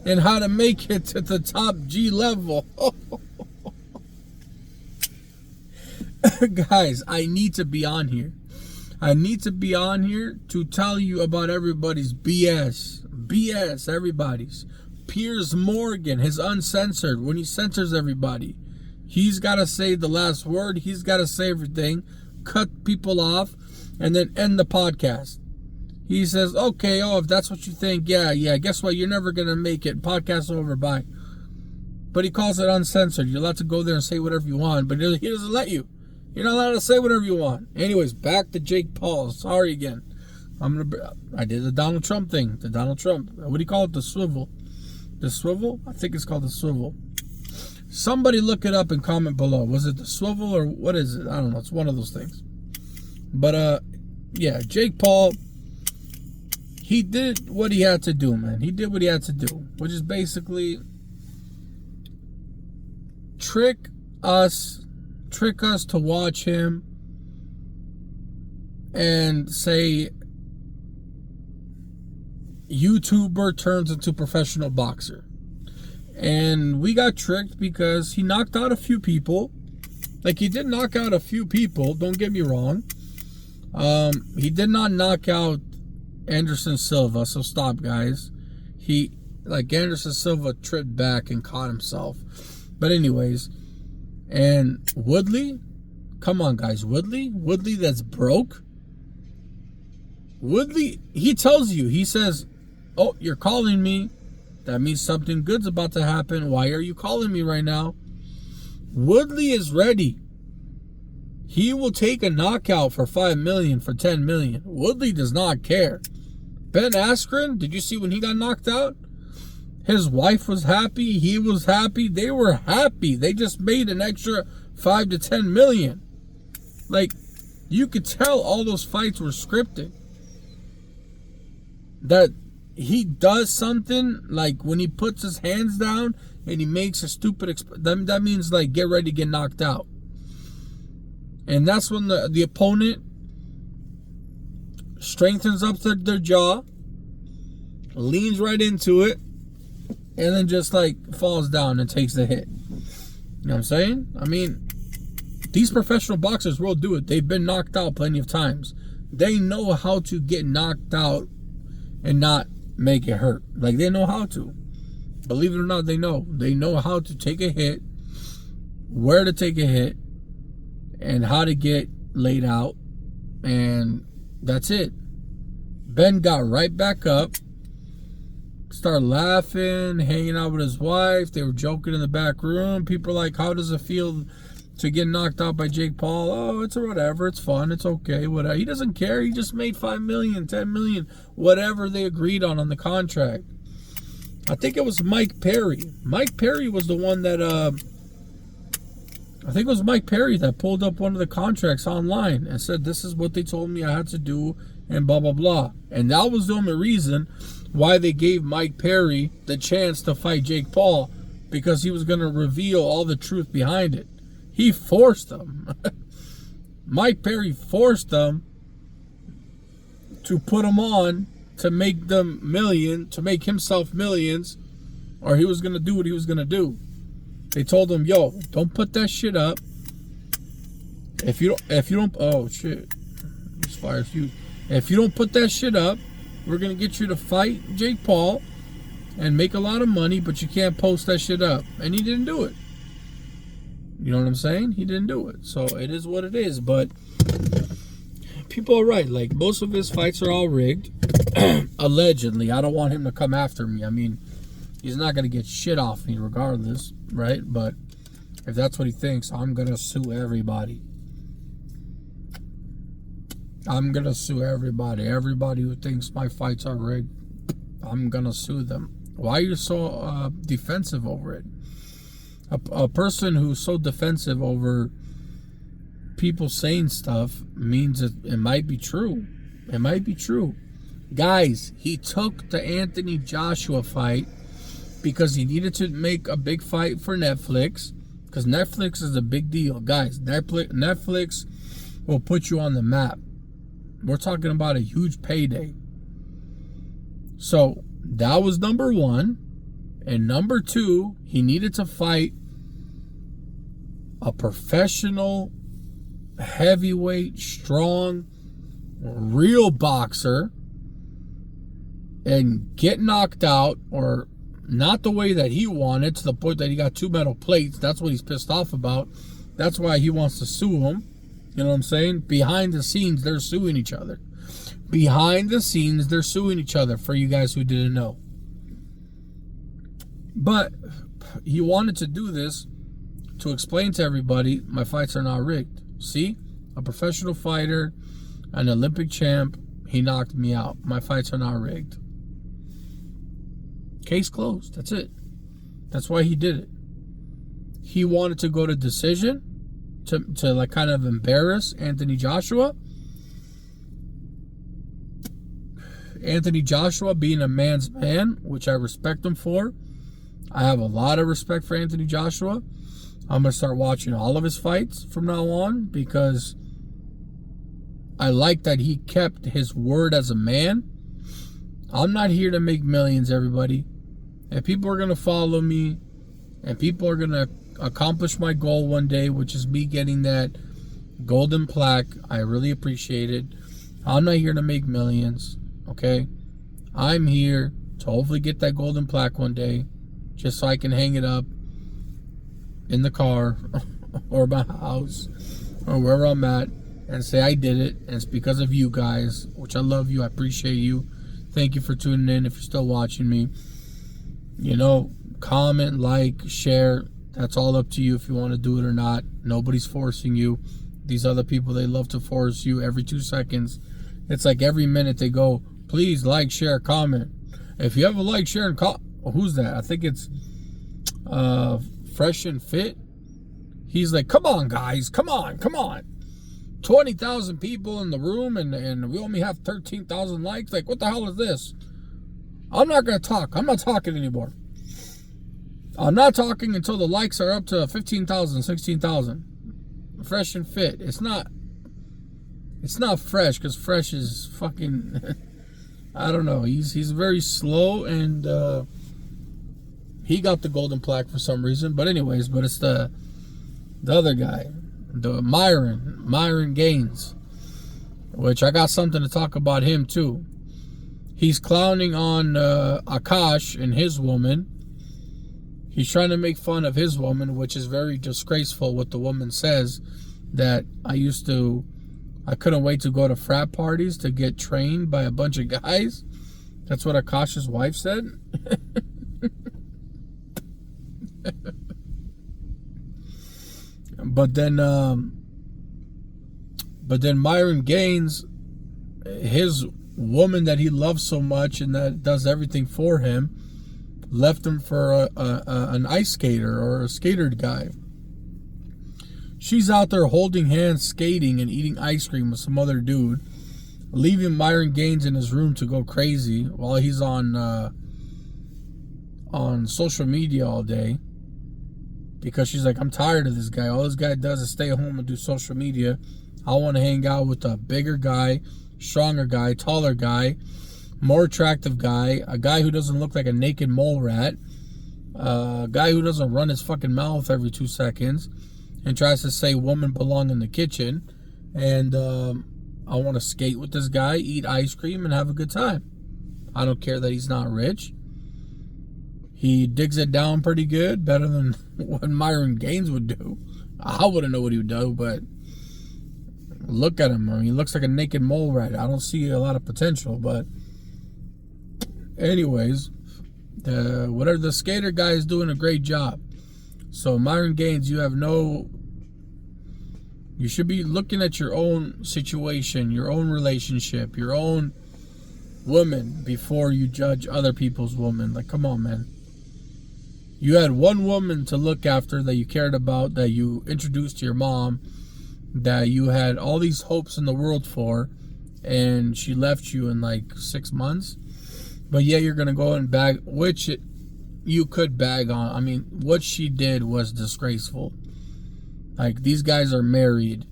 and how to make it to the top G level. Guys, I need to be on here. I need to be on here to tell you about everybody's BS. BS, everybody's. Piers Morgan, his uncensored, when he censors everybody. He's got to say the last word. He's got to say everything. Cut people off and then end the podcast. He says, okay, if that's what you think, yeah, guess what? You're never going to make it. Podcast over, bye. But he calls it uncensored. You're allowed to go there and say whatever you want, but he doesn't let you. You're not allowed to say whatever you want. Anyways, back to Jake Paul. Sorry again. I did the Donald Trump thing. The Donald Trump. What do you call it? The swivel. The swivel? I think it's called the swivel. Somebody look it up and comment below. Was it the swivel or what is it? I don't know. It's one of those things. But, yeah, Jake Paul, he did what he had to do, man. He did what he had to do, which is basically trick us to watch him and say YouTuber turns into professional boxer. And we got tricked because he knocked out a few people. Like, he did knock out a few people, don't get me wrong. He did not knock out Anderson Silva, so stop, guys. Anderson Silva tripped back and caught himself. But anyways, and Woodley, come on, guys. Woodley that's broke. Woodley, he tells you, he says, oh, you're calling me. That means something good's about to happen. Why are you calling me right now? Woodley is ready. He will take a knockout for $5 million, for $10 million. Woodley does not care. Ben Askren, did you see when he got knocked out? His wife was happy. He was happy. They were happy. They just made an extra $5 to $10 million. Like, you could tell all those fights were scripted. That he does something, like when he puts his hands down and he makes a stupid that means, like, get ready to get knocked out. And that's when the opponent strengthens up their jaw, leans right into it, and then just, like, falls down and takes the hit. You know what I'm saying? I mean, these professional boxers will do it. They've been knocked out plenty of times. They know how to get knocked out and not make it hurt. Like, they know how to. Believe it or not, they know. They know how to take a hit, where to take a hit, and how to get laid out, and That's it. Ben got right back up, started laughing, hanging out with his wife. They were joking in the back room. People are like, how does it feel to get knocked out by Jake Paul? Oh, it's whatever. It's fun. It's okay. Whatever. He doesn't care. He just made $5 million, $10 million, whatever they agreed on the contract. I think it was Mike Perry. Mike Perry was the one that, I think it was Mike Perry that pulled up one of the contracts online and said, this is what they told me I had to do and blah, blah, blah. And that was the only reason why they gave Mike Perry the chance to fight Jake Paul, because he was going to reveal all the truth behind it. He forced them. Mike Perry forced them to put him on to make them to make himself millions, or he was going to do what he was going to do. They told him, yo, don't put that shit up. If you don't, oh shit, this fire's huge. If you don't put that shit up, we're going to get you to fight Jake Paul and make a lot of money, but you can't post that shit up. And he didn't do it. You know what I'm saying? He didn't do it. So it is what it is. But people are right. Like, most of his fights are all rigged. Allegedly. I don't want him to come after me. I mean, he's not going to get shit off me regardless, right? But if that's what he thinks, I'm going to sue everybody. I'm going to sue everybody. Everybody who thinks my fights are rigged, I'm going to sue them. Why are you so defensive over it? A person who's so defensive over people saying stuff means it might be true. It might be true. Guys, he took the Anthony Joshua fight because he needed to make a big fight for Netflix, because Netflix is a big deal. Guys, Netflix will put you on the map. We're talking about a huge payday. So that was number one. And number two, he needed to fight a professional, heavyweight, strong, real boxer and get knocked out, or not the way that he wanted, to the point that he got 2 metal plates. That's what he's pissed off about. That's why he wants to sue him. You know what I'm saying? Behind the scenes, they're suing each other. Behind the scenes, they're suing each other, for you guys who didn't know. But he wanted to do this to explain to everybody, my fights are not rigged. See? A professional fighter, an Olympic champ, he knocked me out. My fights are not rigged. Case closed. That's it. That's why he did it. He wanted to go to decision to like kind of embarrass Anthony Joshua. Anthony Joshua being a man's man, which I respect him for. I have a lot of respect for Anthony Joshua. I'm going to start watching all of his fights from now on, because I like that he kept his word as a man. I'm not here to make millions, everybody. If people are going to follow me and people are going to accomplish my goal one day, which is me getting that golden plaque, I really appreciate it. I'm not here to make millions, okay? I'm here to hopefully get that golden plaque one day, just so I can hang it up in the car or my house or wherever I'm at and say I did it, and it's because of you guys, which I love you. I appreciate you. Thank you for tuning in. If you're still watching me, you know, comment, like, share. That's all up to you if you want to do it or not. Nobody's forcing you. These other people, they love to force you every 2 seconds. It's like every minute they go, please like, share, comment. If you have a like, share, and comment. Who's that? I think it's Fresh and Fit. He's like, come on, guys. Come on. 20,000 people in the room and we only have 13,000 likes. Like, what the hell is this? I'm not going to talk. I'm not talking anymore. I'm not talking until the likes are up to 15,000, 16,000. Fresh and Fit. It's not Fresh, because Fresh is fucking, I don't know. He's very slow, and he got the golden plaque for some reason. But anyways, it's the other guy, the Myron Gaines, which I got something to talk about him too. He's clowning on Akash and his woman. He's trying to make fun of his woman, which is very disgraceful what the woman says, that I used to I couldn't wait to go to frat parties to get trained by a bunch of guys. That's what Akash's wife said. But then Myron Gaines, his woman that he loves so much and that does everything for him, left him for an ice skater or a skater guy. She's out there holding hands, skating, and eating ice cream with some other dude, leaving Myron Gaines in his room to go crazy while he's on social media all day. Because she's like, I'm tired of this guy. All this guy does is stay home and do social media. I want to hang out with a bigger guy, stronger guy, taller guy, more attractive guy, a guy who doesn't look like a naked mole rat, a guy who doesn't run his fucking mouth every 2 seconds and tries to say women belong in the kitchen. And I want to skate with this guy, eat ice cream, and have a good time. I don't care that he's not rich. He digs it down pretty good, better than what Myron Gaines would do. I wouldn't know what he would do, but look at him. I mean, he looks like a naked mole rat. I don't see a lot of potential, but anyways, the skater guy is doing a great job. So Myron Gaines, you should be looking at your own situation, your own relationship, your own woman before you judge other people's women. Like, come on, man. You had one woman to look after that you cared about, that you introduced to your mom, that you had all these hopes in the world for, and she left you in like 6 months. But yeah, you're going to go and bag, which you could bag on. I mean, what she did was disgraceful. Like, these guys are married,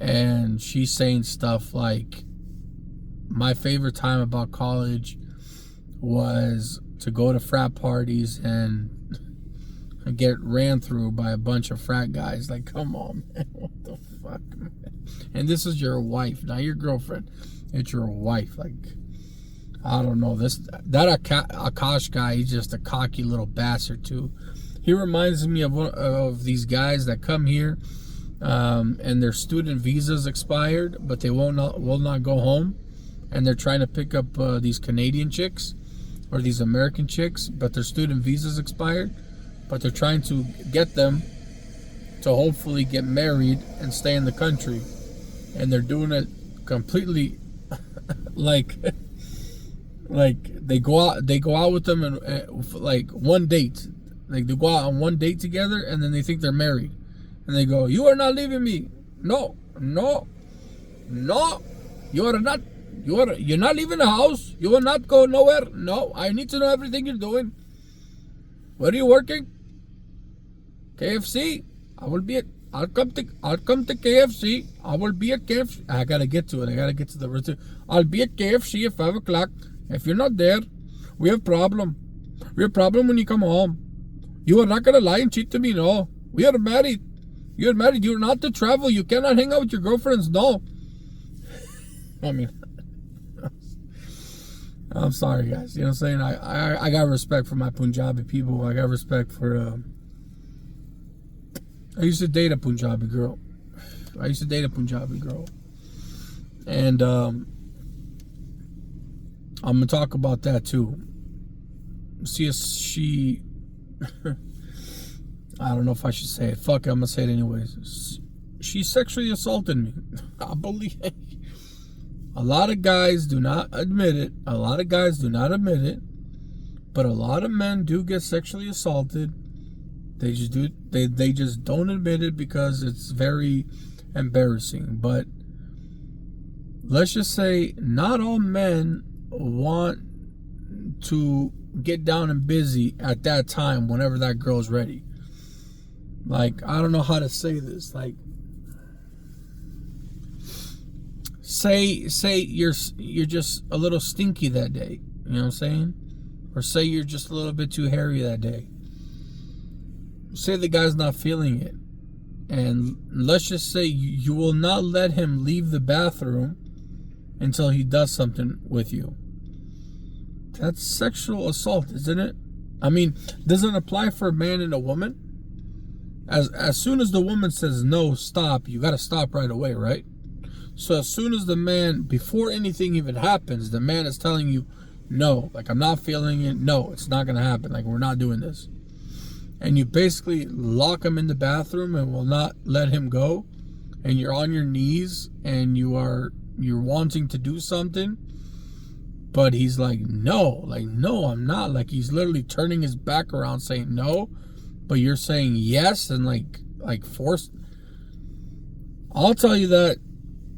and she's saying stuff like, my favorite time about college was to go to frat parties and get ran through by a bunch of frat guys. Like, come on, man. What the fuck, man? And this is your wife, not your girlfriend. It's your wife. Like, I don't know. That Akash guy, he's just a cocky little bastard, too. He reminds me of these guys that come here and their student visas expired, but they will not go home. And they're trying to pick up these Canadian chicks or these American chicks, but their student visas expired. But they're trying to get them to hopefully get married and stay in the country. And they're doing it completely like they go out with them and like one date. Like, they go out on one date together and then they think they're married. And they go, you are not leaving me. No. You're not leaving the house. You will not go nowhere. No, I need to know everything you're doing. Where are you working? KFC. I'll come to KFC. I will be at KFC. I gotta get to it. I gotta get to the routine. I'll be at KFC at 5 o'clock. If you're not there, we have problem. We have problem when you come home. You are not gonna lie and cheat to me. No. We are married. You're married. You're not to travel. You cannot hang out with your girlfriends. No. I mean, I'm sorry, guys. You know what I'm saying? I got respect for my Punjabi people. I got respect for... I used to date a Punjabi girl. And I'm going to talk about that, too. See, she... I don't know if I should say it. Fuck it, I'm going to say it anyways. She sexually assaulted me. I believe it. A lot of guys do not admit it. But a lot of men do get sexually assaulted. They just do. They just don't admit it because it's very embarrassing. But let's just say not all men want to get down and busy at that time whenever that girl's ready. Like, I don't know how to say this. Like, say you're just a little stinky that day. You know what I'm saying? Or say you're just a little bit too hairy that day. Say the guy's not feeling it. And let's just say you will not let him leave the bathroom until he does something with you. That's sexual assault, isn't it? I mean, does it apply for a man and a woman? As soon as the woman says no, stop, you got to stop right away, right? So as soon as the man, before anything even happens, the man is telling you, no, like, I'm not feeling it. No, it's not going to happen. Like, we're not doing this. And you basically lock him in the bathroom and will not let him go. And you're on your knees and you're wanting to do something. But he's like, no, I'm not. Like, he's literally turning his back around saying no. But you're saying yes and like forced. I'll tell you that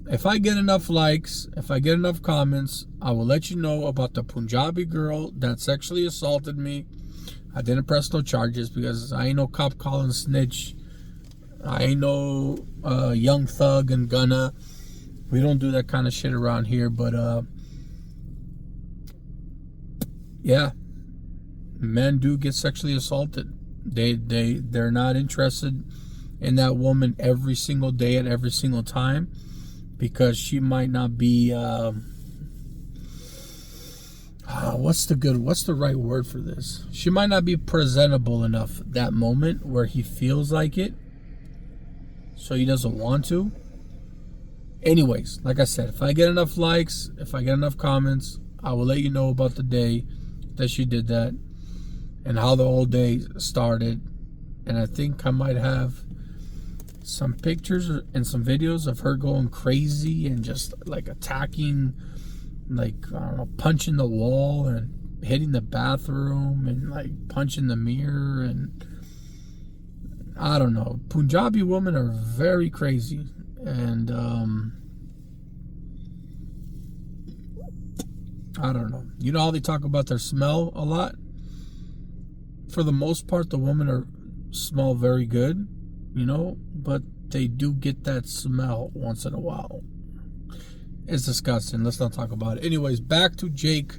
if I get enough likes, if I get enough comments, I will let you know about the Punjabi girl that sexually assaulted me. I didn't press no charges because I ain't no cop calling snitch. I ain't no young thug and gunna. We don't do that kind of shit around here. But yeah, men do get sexually assaulted. They're not interested in that woman every single day at every single time, because she might not be what's the right word for this? She might not be presentable enough that moment where he feels like it, so he doesn't want to. Anyways, like I said, if I get enough likes, if I get enough comments, I will let you know about the day that she did that and how the whole day started. And I think I might have some pictures and some videos of her going crazy and just like attacking, like, I don't know, punching the wall and hitting the bathroom and like punching the mirror. And I don't know, Punjabi women are very crazy. And I don't know, you know how they talk about their smell a lot? For the most part, the women smell very good, you know, but they do get that smell once in a while. It's disgusting. Let's not talk about it. Anyways, back to Jake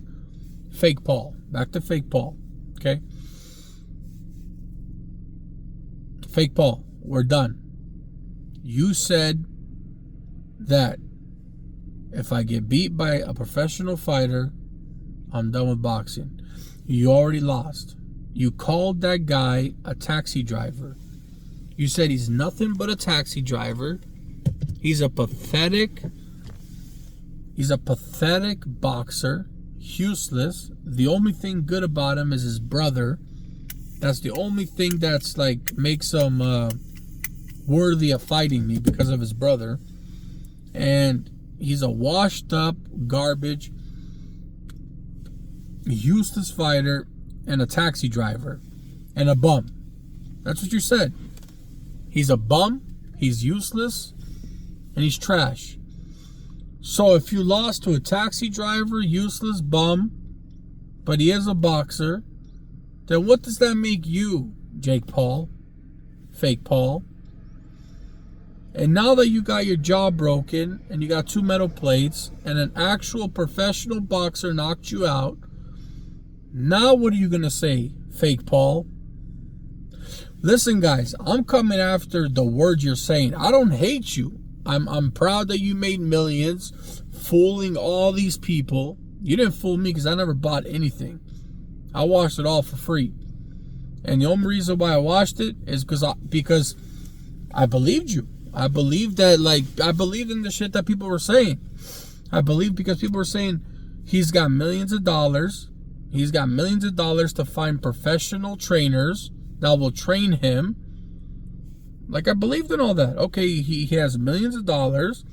Fake Paul. Back to Fake Paul. Okay? Fake Paul, we're done. You said that if I get beat by a professional fighter, I'm done with boxing. You already lost. You called that guy a taxi driver. You said he's nothing but a taxi driver. He's a pathetic boxer. Useless. The only thing good about him is his brother. That's the only thing that's like makes him worthy of fighting me, because of his brother. And he's a washed up garbage, useless fighter, and a taxi driver, and a bum. That's what you said. He's a bum, he's useless, and he's trash. So if you lost to a taxi driver, useless bum, but he is a boxer, then what does that make you, Jake Paul? Fake Paul? And now that you got your jaw broken, and you got 2 metal plates, and an actual professional boxer knocked you out, now what are you going to say, Fake Paul? Listen, guys, I'm coming after the words you're saying. I don't hate you. I'm proud that you made millions fooling all these people. You didn't fool me because I never bought anything. I watched it all for free. And the only reason why I watched it is because I believed you. I believed that, I believed in the shit that people were saying. I believed because people were saying he's got millions of dollars. He's got millions of dollars to find professional trainers that will train him. Like, I believed in all that. Okay, he has millions of dollars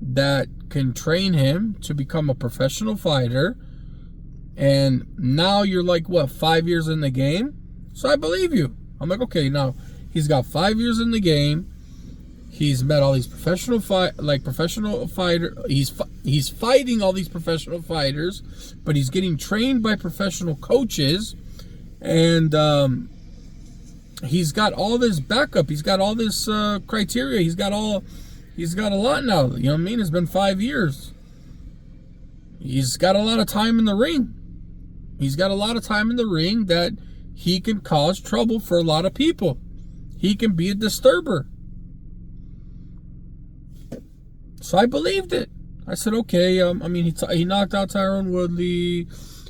that can train him to become a professional fighter. And now you're like, what, 5 years in the game? So I believe you. I'm like, okay, now he's got 5 years in the game. He's met all these professional fighter. He's fighting all these professional fighters, but he's getting trained by professional coaches, and he's got all this backup. He's got all this criteria. He's got a lot now. You know what I mean? It's been 5 years. He's got a lot of time in the ring. He's got a lot of time in the ring that he can cause trouble for a lot of people. He can be a disturber. So I believed it. I said, okay. He knocked out Tyron Woodley.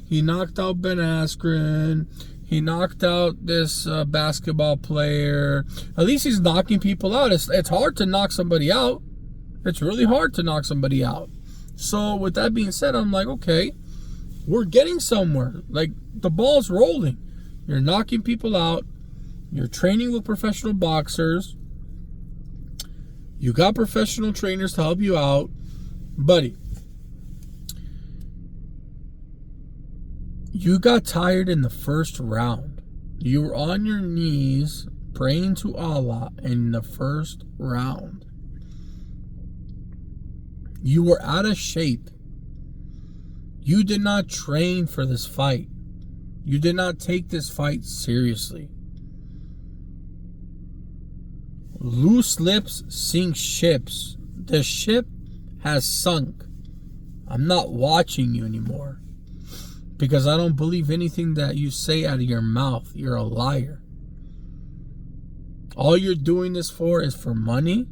He knocked out Ben Askren. He knocked out this basketball player. At least he's knocking people out. It's hard to knock somebody out. It's really hard to knock somebody out. So with that being said, I'm like, okay, we're getting somewhere. Like, the ball's rolling. You're knocking people out. You're training with professional boxers. You got professional trainers to help you out. Buddy, you got tired in the first round. You were on your knees praying to Allah in the first round. You were out of shape. You did not train for this fight. You did not take this fight seriously. Loose lips sink ships. The ship has sunk. I'm not watching you anymore, because I don't believe anything that you say out of your mouth. You're a liar. All you're doing this for is for money.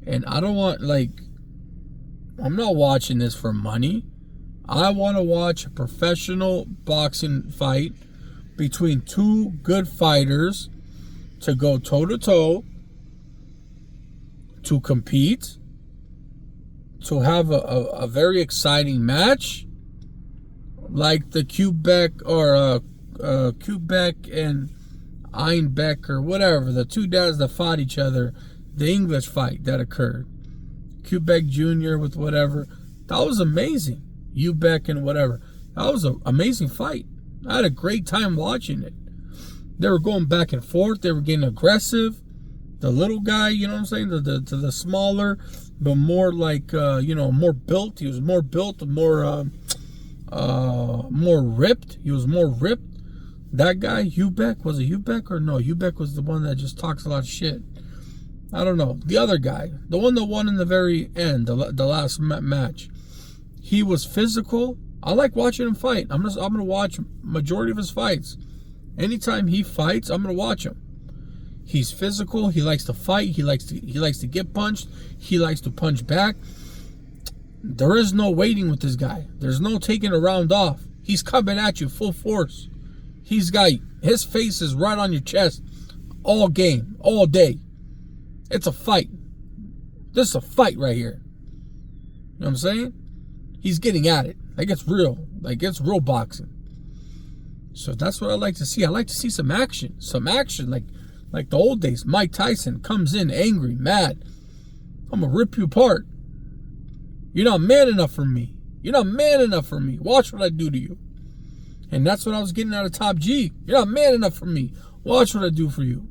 And I don't want, I'm not watching this for money. I want to watch a professional boxing fight between two good fighters to go toe-to-toe, to compete, to have a very exciting match, like the Quebec and Einbeck or whatever, the two dads that fought each other, the English fight that occurred. Quebec Jr. with whatever. That was amazing. Ubeck and whatever. That was an amazing fight. I had a great time watching it. They were going back and forth. They were getting aggressive. The little guy, you know what I'm saying? To the smaller, but more more built. He was more built, more ripped. He was more ripped. That guy, Ubeck, was it Ubeck or no? Ubeck was the one that just talks a lot of shit. I don't know. The other guy, the one that won in the very end, the last match. He was physical. I like watching him fight. I'm gonna watch majority of his fights. Anytime he fights, I'm gonna watch him. He's physical. He likes to fight. He likes to get punched. He likes to punch back. There is no waiting with this guy. There's no taking a round off. He's coming at you full force. His face is right on your chest all game, all day. It's a fight. This is a fight right here. You know what I'm saying? He's getting at it. Like, it's real. Like, it's real boxing. So that's what I like to see. I like to see some action. Some action. Like the old days. Mike Tyson comes in angry, mad. I'm going to rip you apart. You're not man enough for me. You're not man enough for me. Watch what I do to you. And that's what I was getting out of Top G. You're not man enough for me. Watch what I do for you.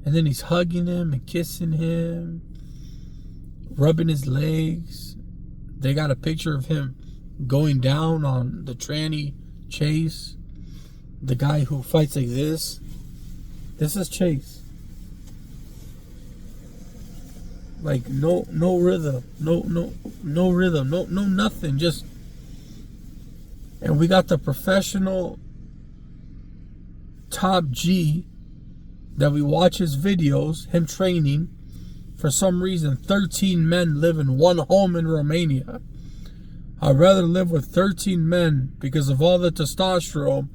And then he's hugging him and kissing him, rubbing his legs. They got a picture of him going down on the tranny Chase, the guy who fights like this. This is Chase. Like, no rhythm, no rhythm, no nothing. Just, and we got the professional Top G that we watch his videos, him training. For some reason, 13 men live in one home in Romania. I'd rather live with 13 men because of all the testosterone,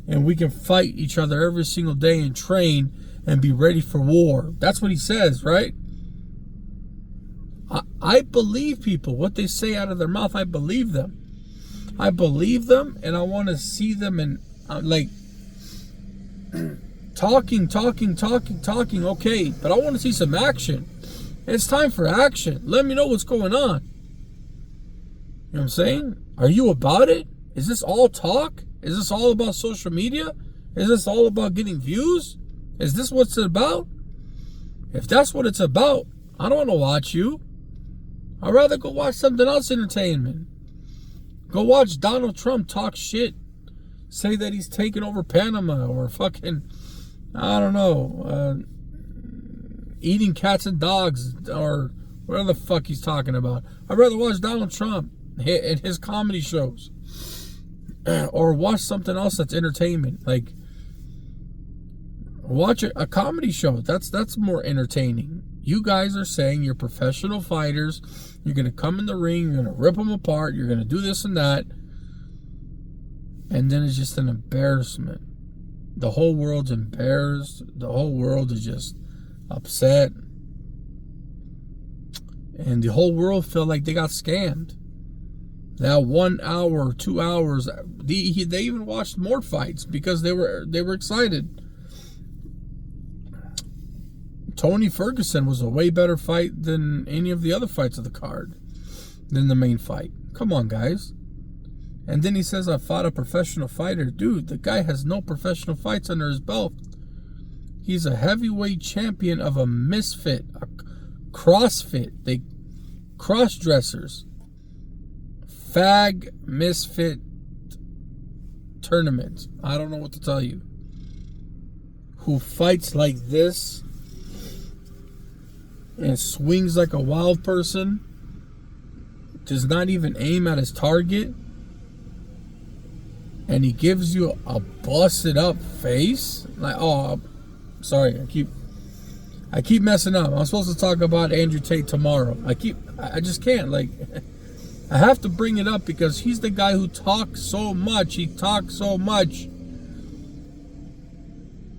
and we can fight each other every single day and train and be ready for war. That's what he says, right? I believe people. What they say out of their mouth, I believe them. I believe them, and I want to see them and talking. Okay, but I want to see some action. It's time for action. Let me know what's going on. You know what I'm saying? Are you about it? Is this all talk? Is this all about social media? Is this all about getting views? Is this what it's about? If that's what it's about, I don't want to watch you. I'd rather go watch something else entertainment. Go watch Donald Trump talk shit. Say that he's taking over Panama or fucking, I don't know, eating cats and dogs or whatever the fuck he's talking about. I'd rather watch Donald Trump and his comedy shows or watch something else that's entertainment. Like, watch a comedy show. That's more entertaining. You guys are saying you're professional fighters. You're going to come in the ring. You're going to rip them apart. You're going to do this and that. And then it's just an embarrassment. The whole world's embarrassed. The whole world is just upset. And the whole world felt like they got scammed. That 1 hour, 2 hours, they even watched more fights because they were excited. Tony Ferguson was a way better fight than any of the other fights of the card, than the main fight. Come on, guys. And then he says, I fought a professional fighter. Dude, the guy has no professional fights under his belt. He's a heavyweight champion of a misfit, a CrossFit. They cross-dressers. Fag misfit tournament. I don't know what to tell you. Who fights like this and swings like a wild person, does not even aim at his target, and he gives you a busted up face. Like, oh, sorry, I keep messing up. I'm supposed to talk about Andrew Tate tomorrow. I just can't. Like, I have to bring it up because he's the guy who talks so much. He talks so much.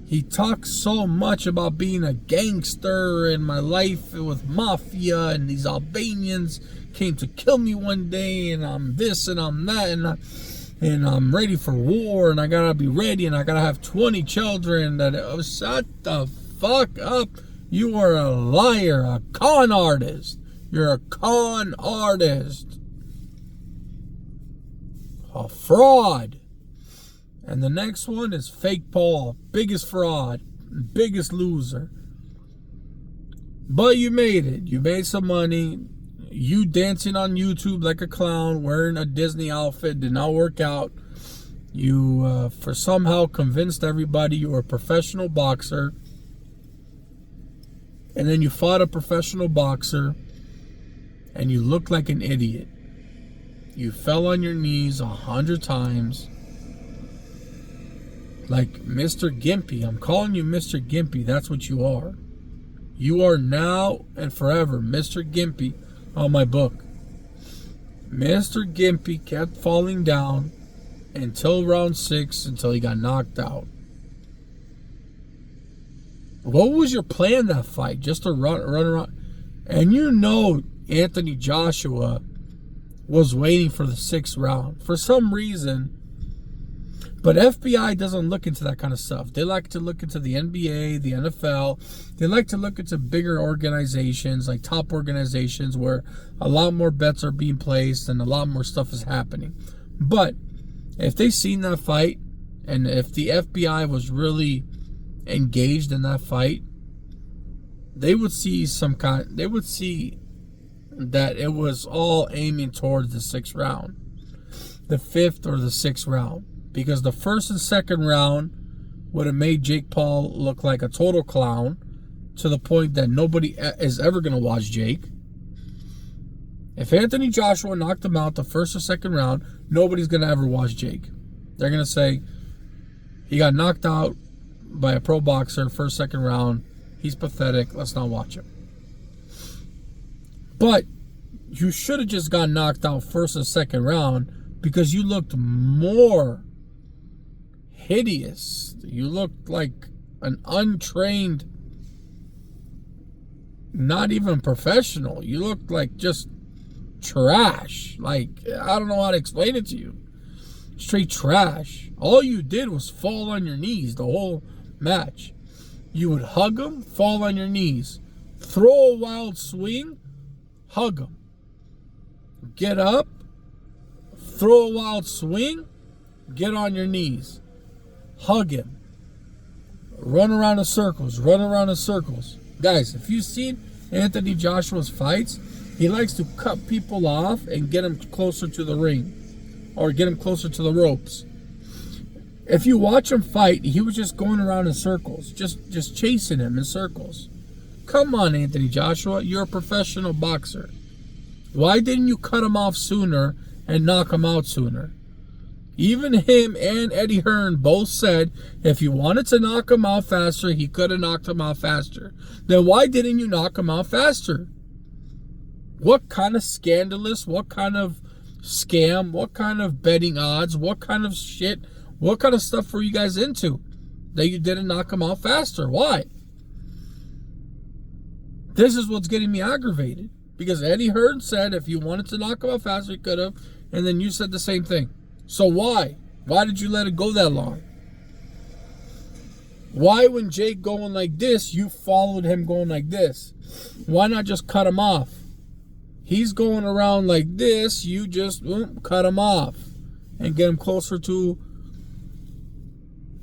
He talks so much about being a gangster and my life with mafia and these Albanians came to kill me one day and I'm this and I'm that and I'm ready for war and I gotta be ready and I gotta have 20 children. Shut the fuck up. You are a liar, a con artist. You're a con artist. A fraud. And the next one is Fake Paul. Biggest fraud. Biggest loser. But you made it. You made some money. You dancing on YouTube like a clown, wearing a Disney outfit, did not work out. You, for somehow convinced everybody you were a professional boxer. And then you fought a professional boxer. And you looked like an idiot. You fell on your knees 100 times. Like Mr. Gimpy. I'm calling you Mr. Gimpy. That's what you are. You are now and forever Mr. Gimpy on my book. Mr. Gimpy kept falling down until round 6, until he got knocked out. What was your plan that fight? Just to run around? And you know Anthony Joshua was waiting for the 6th round. For some reason. But FBI doesn't look into that kind of stuff. They like to look into the NBA, the NFL. They like to look into bigger organizations, like top organizations, where a lot more bets are being placed and a lot more stuff is happening. But if they seen that fight, and if the FBI was really engaged in that fight, they would see that it was all aiming towards the 6th round, the 5th or the 6th round. Because the 1st and 2nd round would have made Jake Paul look like a total clown to the point that nobody is ever going to watch Jake. If Anthony Joshua knocked him out the 1st or 2nd round, nobody's going to ever watch Jake. They're going to say, he got knocked out by a pro boxer 1st, 2nd round. He's pathetic. Let's not watch him. But you should have just got knocked out 1st and 2nd round because you looked more hideous. You looked like an untrained, not even professional. You looked like just trash. Like, I don't know how to explain it to you. Straight trash. All you did was fall on your knees the whole match. You would hug him, fall on your knees, throw a wild swing, hug him, get up, throw a wild swing, get on your knees, hug him, run around in circles, Guys, if you've seen Anthony Joshua's fights, he likes to cut people off and get them closer to the ring or get them closer to the ropes. If you watch him fight, he was just going around in circles, just chasing him in circles. Come on, Anthony Joshua, you're a professional boxer. Why didn't you cut him off sooner and knock him out sooner? Even him and Eddie Hearn both said if you wanted to knock him out faster, he could have knocked him out faster. Then why didn't you knock him out faster? What kind of scandalous, what kind of scam, what kind of betting odds, what kind of shit, what kind of stuff were you guys into that you didn't knock him out faster? Why? This is what's getting me aggravated. Because Eddie Hearn said if you wanted to knock him out faster, you could have. And then you said the same thing. So why? Why did you let it go that long? Why, when Jake going like this, you followed him going like this? Why not just cut him off? He's going around like this. You just cut him off and get him closer to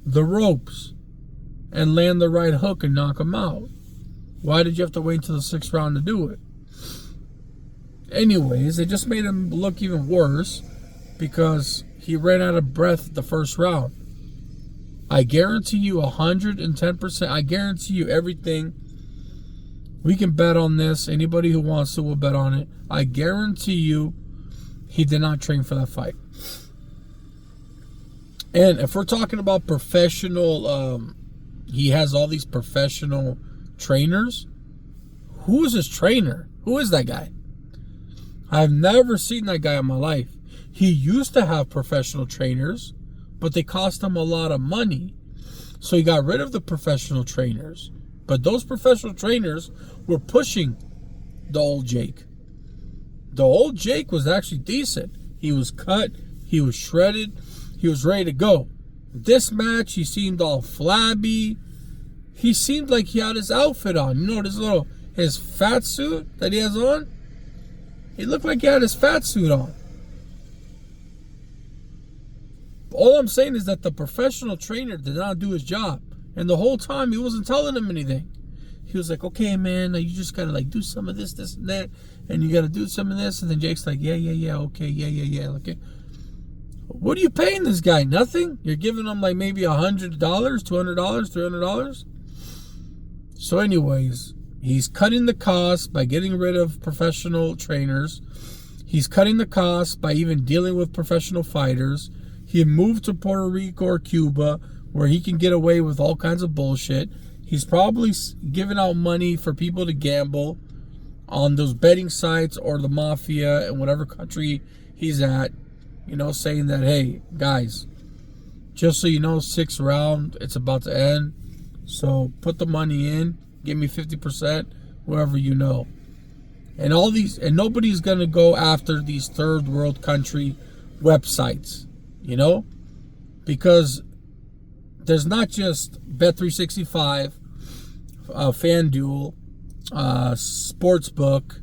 the ropes and land the right hook and knock him out. Why did you have to wait until the 6th round to do it? Anyways, it just made him look even worse because he ran out of breath the first round. I guarantee you 110%. I guarantee you everything. We can bet on this. Anybody who wants to will bet on it. I guarantee you he did not train for that fight. And if we're talking about professional, he has all these professional trainers. Who is his trainer? Who is that guy? I've never seen that guy in my life. He used to have professional trainers, but they cost him a lot of money. So he got rid of the professional trainers. But those professional trainers were pushing the old Jake. The old Jake was actually decent. He was cut. He was shredded. He was ready to go. This match, he seemed all flabby. He seemed like he had his outfit on. You know, his fat suit that he has on? He looked like he had his fat suit on. All I'm saying is that the professional trainer did not do his job. And the whole time, he wasn't telling him anything. He was like, okay, man, you just got to do some of this, this, and that. And you got to do some of this. And then Jake's like, yeah, okay, yeah. Okay. What are you paying this guy? Nothing? You're giving him maybe $100, $200, $300? So anyways, he's cutting the cost by getting rid of professional trainers. He's cutting the cost by even dealing with professional fighters. He moved to Puerto Rico or Cuba where he can get away with all kinds of bullshit. He's probably giving out money for people to gamble on those betting sites or the mafia in whatever country he's at. You know, saying that, hey, guys, just so you know, 6th round, it's about to end. So put the money in. Give me 50%, whoever you know. And nobody's going to go after these third world country websites, you know? Because there's not just Bet365, FanDuel, Sportsbook,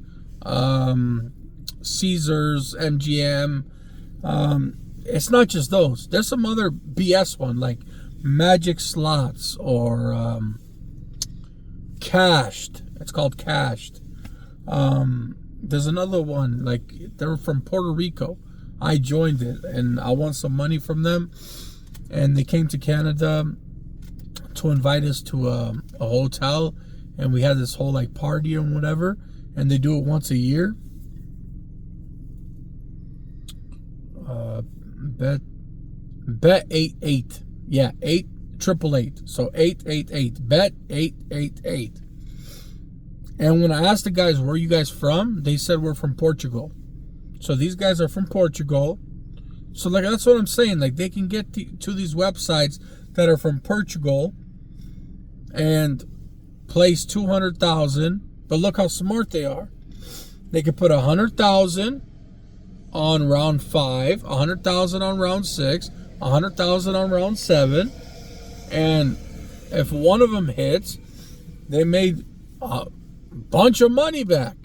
Caesars, MGM. It's not just those. There's some other BS one like Magic Slots or Cashed. It's called Cashed. There's another one, they're from Puerto Rico. I joined it and I won some money from them. And they came to Canada to invite us to a hotel. And we had this whole party and whatever. And they do it once a year. Bet 88. Yeah, 888. So 888. Bet 888. And when I asked the guys, where are you guys from? They said we're from Portugal. So these guys are from Portugal. So that's what I'm saying. They can get to these websites that are from Portugal and place 200,000. But look how smart they are. They could put 100,000 on round 5, 100,000 on round 6, 100,000 on round 7, and if one of them hits, they made a bunch of money back.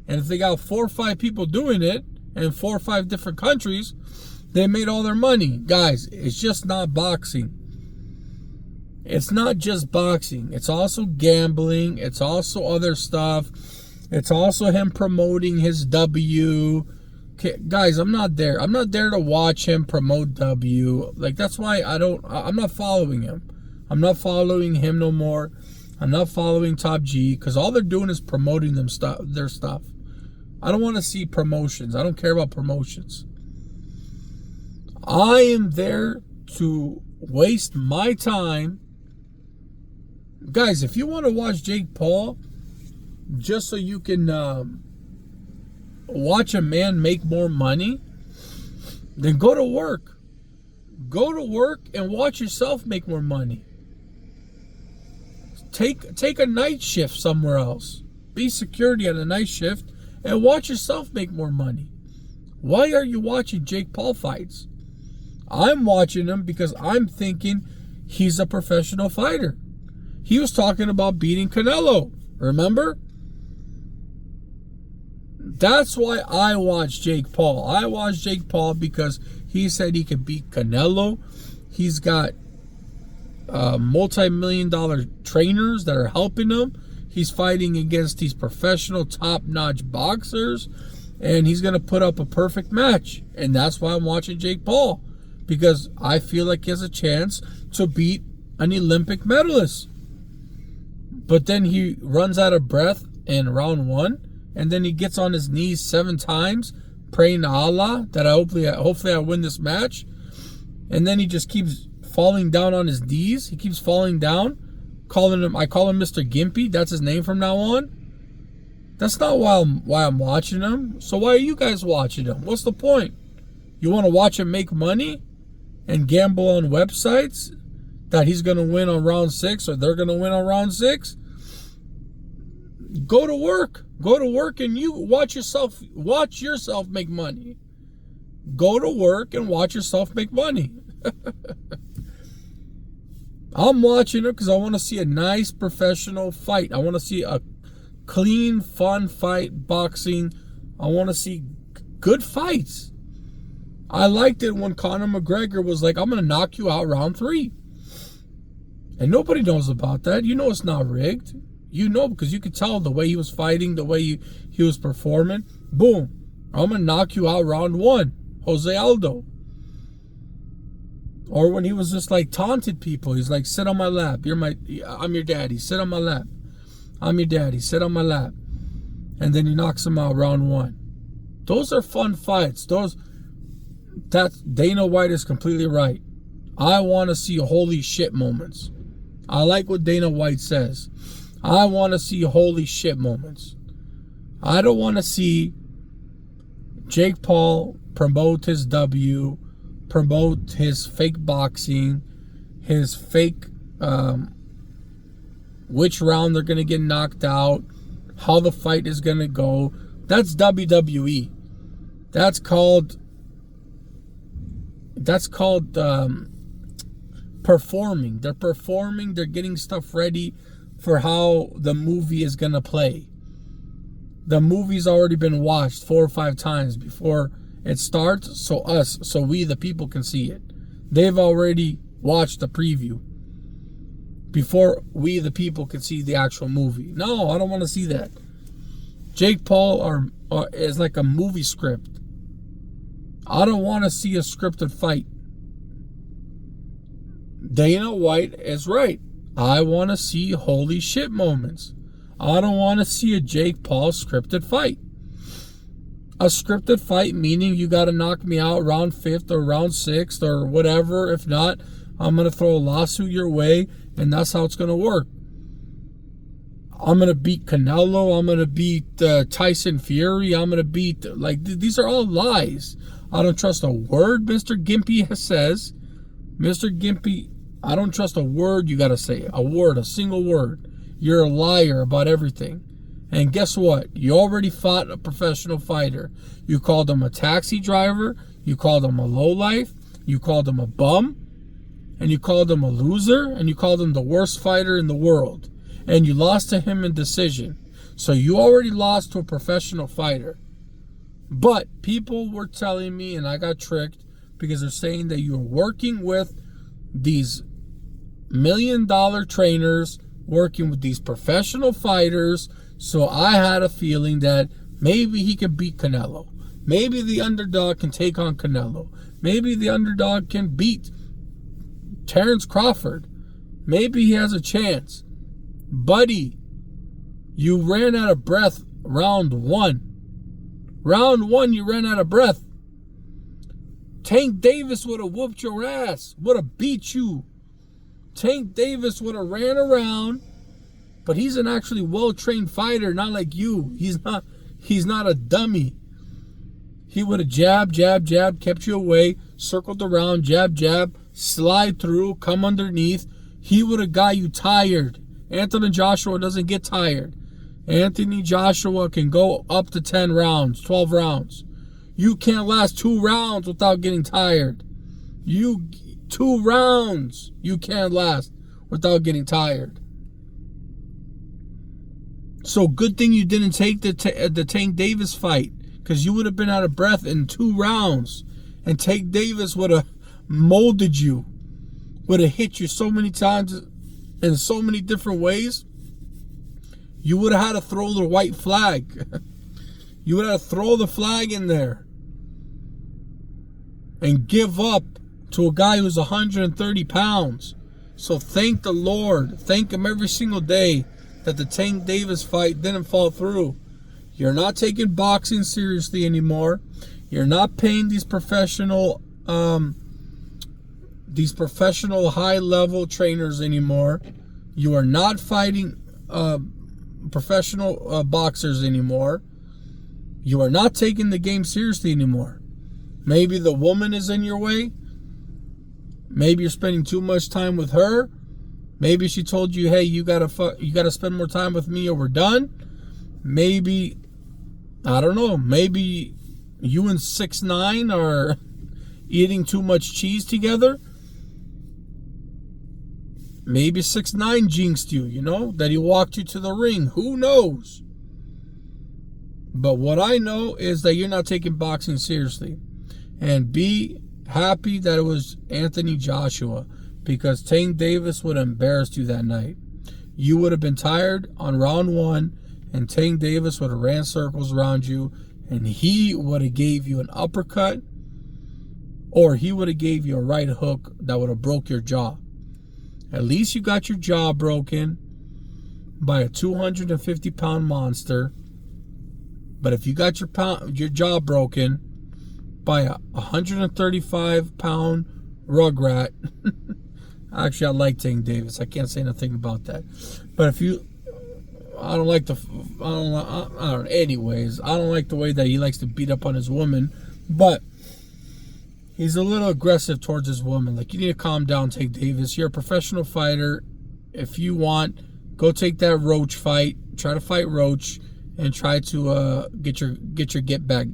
And if they got 4 or 5 people doing it in 4 or 5 different countries, they made all their money. Guys, it's just not boxing. It's not just boxing. It's also gambling. It's also other stuff. It's also him promoting his W. Okay, guys, I'm not there. I'm not there to watch him promote W. That's why I'm not following him. I'm not following him no more. I'm not following Top G because all they're doing is promoting their stuff. I don't want to see promotions. I don't care about promotions. I am there to waste my time. Guys, if you want to watch Jake Paul just so you can watch a man make more money, then go to work. Go to work and watch yourself make more money. Take a night shift somewhere else. be security at a night shift, and watch yourself make more money. Why are you watching Jake Paul fights? I'm watching him because I'm thinking he's a professional fighter. He was talking about beating Canelo, remember? That's why I watch Jake Paul. I watch Jake Paul because he said he could beat Canelo. He's got multi-million-dollar trainers that are helping him. He's fighting against these professional, top-notch boxers, and he's going to put up a perfect match. And that's why I'm watching Jake Paul, because I feel like he has a chance to beat an Olympic medalist. But then he runs out of breath in round 1, and then he gets on his knees 7 times, praying to Allah that hopefully I win this match. And then he just keeps falling down on his knees. He keeps falling down. I call him Mr. Gimpy. That's his name from now on. That's not why I'm watching him. So why are you guys watching him? What's the point? You want to watch him make money and gamble on websites that he's going to win on round 6 or they're going to win on round 6? Go to work. Go to work and you watch yourself make money. Go to work and watch yourself make money. I'm watching it because I want to see a nice professional fight. I want to see a clean, fun fight, boxing. I want to see good fights. I liked it when Conor McGregor was like, I'm going to knock you out round 3. And nobody knows about that. You know it's not rigged. You know, because you could tell the way he was fighting, the way he was performing. Boom. I'm going to knock you out round 1. Jose Aldo. Or when he was just like taunted people. He's like, sit on my lap. I'm your daddy. Sit on my lap. I'm your daddy. Sit on my lap. And then he knocks him out round 1. Those are fun fights. Dana White is completely right. I want to see holy shit moments. I like what Dana White says. I want to see holy shit moments. I don't want to see Jake Paul promote his W, promote his fake boxing, his fake which round they're going to get knocked out, how the fight is going to go. That's WWE. That's called performing. They're performing. They're getting stuff ready for how the movie is going to play. The movie's already been watched 4 or 5 times before it starts, so we the people can see it. They've already watched the preview before we the people can see the actual movie. No, I don't want to see that. Jake Paul is like a movie script. I don't want to see a scripted fight. Dana White is right. I want to see holy shit moments. I don't want to see a Jake Paul scripted fight. A scripted fight meaning you got to knock me out round 5th or round 6th or whatever. If not, I'm going to throw a lawsuit your way, and that's how it's going to work. I'm going to beat Canelo. I'm going to beat Tyson Fury. I'm going to beat... these are all lies. I don't trust a word Mr. Gimpy says. Mr. Gimpy, I don't trust a word you got to say. A single word. You're a liar about everything. And guess what? You already fought a professional fighter. You called him a taxi driver. You called him a lowlife. You called him a bum. And you called him a loser. And you called him the worst fighter in the world. And you lost to him in decision. So you already lost to a professional fighter. But people were telling me, and I got tricked, because they're saying that you're working with these $1 million trainers, working with these professional fighters. So I had a feeling that maybe he could beat Canelo. Maybe the underdog can take on Canelo. Maybe the underdog can beat Terrence Crawford. Maybe he has a chance. Buddy, you ran out of breath round 1. Round 1, you ran out of breath. Tank Davis would have whooped your ass. Would have beat you. Tank Davis would have ran around. But he's an actually well-trained fighter, not like you. He's not a dummy. He would have jab, kept you away, circled around, jab, slide through, come underneath. He would have got you tired. Anthony Joshua doesn't get tired. Anthony Joshua can go up to 10 rounds, 12 rounds. You can't last 2 rounds without getting tired. 2 rounds you can't last without getting tired. So good thing you didn't take the Tank Davis fight, because you would have been out of breath in 2 rounds, and Tank Davis would have molded you, would have hit you so many times in so many different ways. You would have had to throw the white flag. You would have to throw the flag in there and give up to a guy who's 130 pounds. So thank the Lord. Thank him every single day that the Tank Davis fight didn't fall through. You're not taking boxing seriously anymore. You're not paying these professional high-level trainers anymore. You are not fighting professional boxers anymore. You are not taking the game seriously anymore. Maybe the woman is in your way. Maybe you're spending too much time with her. Maybe she told you, hey, you gotta spend more time with me or we're done. Maybe, I don't know, maybe you and 6ix9ine are eating too much cheese together. Maybe 6ix9ine jinxed you, that he walked you to the ring. Who knows? But what I know is that you're not taking boxing seriously. And be happy that it was Anthony Joshua, because Tank Davis would have embarrassed you that night. You would have been tired on round 1, and Tank Davis would have ran circles around you, and he would have gave you an uppercut, or he would have gave you a right hook that would have broke your jaw. At least you got your jaw broken by a 250-pound monster. But if you got your jaw broken by a 135-pound rugrat, actually I like Tank Davis. I can't say nothing about that. But if you, anyways, I don't like the way that he likes to beat up on his woman. But he's a little aggressive towards his woman. Like, you need to calm down, Tank Davis. You're a professional fighter. If you want, go take that Roach fight. Try to fight Roach and try to get your get back.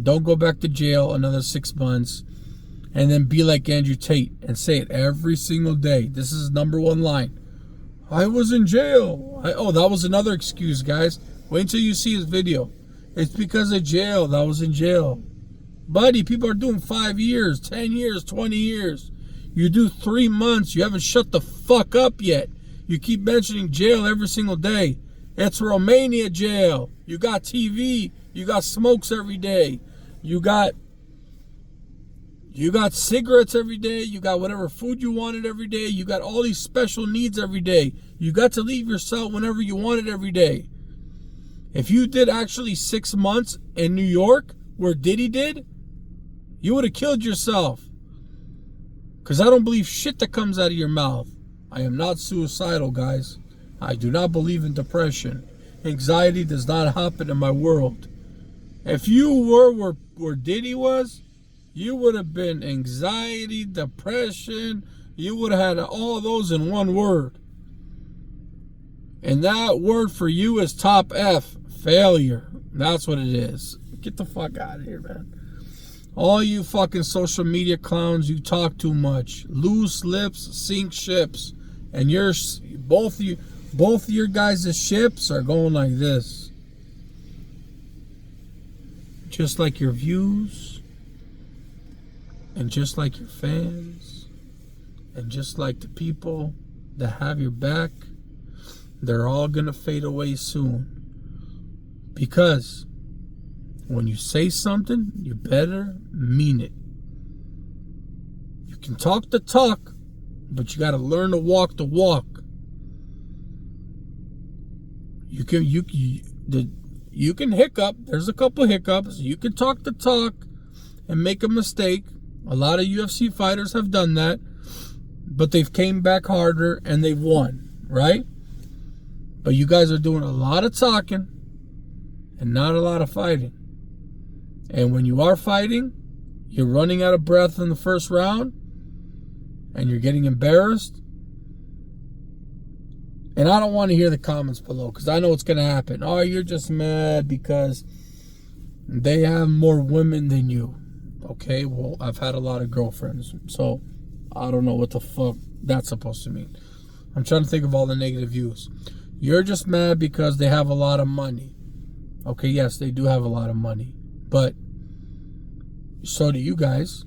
Don't go back to jail another 6 months. And then be like Andrew Tate and say it every single day. This is his #1 line. I was in jail. That was another excuse, guys. Wait until you see his video. It's because of jail. That was in jail. Buddy, people are doing 5 years, 10 years, 20 years. You do 3 months. You haven't shut the fuck up yet. You keep mentioning jail every single day. It's Romania jail. You got TV. You got smokes every day. You got cigarettes every day. You got whatever food you wanted every day. You got all these special needs every day. You got to leave your cell whenever you wanted every day. If you did actually 6 months in New York, where Diddy did, you would have killed yourself. Because I don't believe shit that comes out of your mouth. I am not suicidal, guys. I do not believe in depression. Anxiety does not happen in my world. If you were where Diddy was, you would have been anxiety, depression. You would have had all those in one word. And that word for you is top F, failure. That's what it is. Get the fuck out of here, man. All you fucking social media clowns, you talk too much. Loose lips sink ships. And both your guys' ships are going like this. Just like your views, and just like your fans, and just like the people that have your back, they're all gonna fade away soon. Because when you say something, you better mean it. You can talk the talk, but you gotta learn to walk the walk. You can hiccup. There's a couple hiccups. You can talk the talk and make a mistake. A lot of UFC fighters have done that, but they've came back harder and they've won, right? But you guys are doing a lot of talking and not a lot of fighting. And when you are fighting, you're running out of breath in the first round and you're getting embarrassed. And I don't want to hear the comments below because I know what's going to happen. Oh, you're just mad because they have more women than you. Okay, well, I've had a lot of girlfriends, so I don't know what the fuck that's supposed to mean. I'm trying to think of all the negative views. You're just mad because they have a lot of money. Okay, yes, they do have a lot of money. But so do you guys.